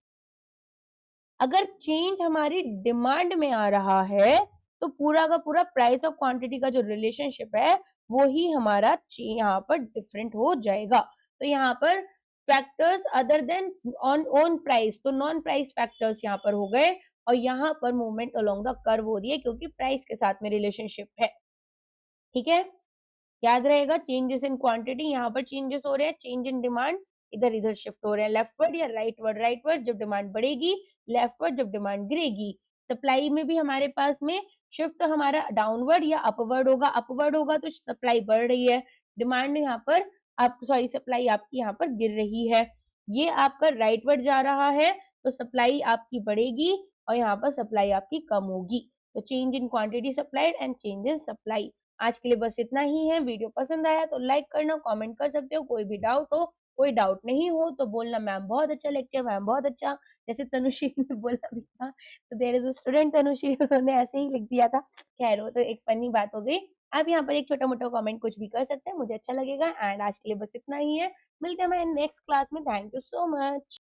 A: अगर चेंज हमारी डिमांड में आ रहा है तो पूरा का पूरा प्राइस और क्वांटिटी का जो रिलेशनशिप है वो ही हमारा यहाँ पर डिफरेंट हो जाएगा। तो यहाँ पर factors other than on price, तो नॉन प्राइस फैक्टर्स यहाँ पर हो गए, और यहाँ पर मूवमेंट अलोंग द कर्व हो रही है क्योंकि प्राइस के साथ में रिलेशनशिप है। ठीक है, याद रहेगा चेंजेस इन क्वांटिटी, यहाँ पर चेंजेस हो रहे हैं, चेंज इन डिमांड इधर इधर शिफ्ट हो रहे हैं, लेफ्टवर्ड या राइटवर्ड, राइटवर्ड जब डिमांड बढ़ेगी, लेफ्टवर्ड जब डिमांड गिरेगी। सप्लाई में भी हमारे पास में शिफ्ट हमारा डाउनवर्ड या अपवर्ड होगा, अपवर्ड होगा तो सप्लाई बढ़ रही है, डिमांड यहाँ पर आप सॉरी सप्लाई आपकी यहाँ पर गिर रही है। ये आपका राइटवर्ड जा रहा है तो सप्लाई आपकी बढ़ेगी और यहाँ पर सप्लाई आपकी कम होगी। तो change in quantity supplied and change in supply. आज के लिए बस इतना ही है। वीडियो पसंद आया तो लाइक करना, कमेंट कर सकते हो, कोई भी डाउट हो, कोई डाउट नहीं हो तो बोलना मैम बहुत अच्छा लेक्चर, मैम बहुत अच्छा, जैसे तनुश्री ने बोला भी था, तो there is a student Tanushree, उन्होंने ऐसे ही लिख दिया था। खैर वो तो एक फनी बात हो गई। आप यहाँ पर एक छोटा मोटा कमेंट कुछ भी कर सकते हैं, मुझे अच्छा लगेगा। एंड आज के लिए बस इतना ही है, मिलते हैं हमारे नेक्स्ट क्लास में। Thank you so much.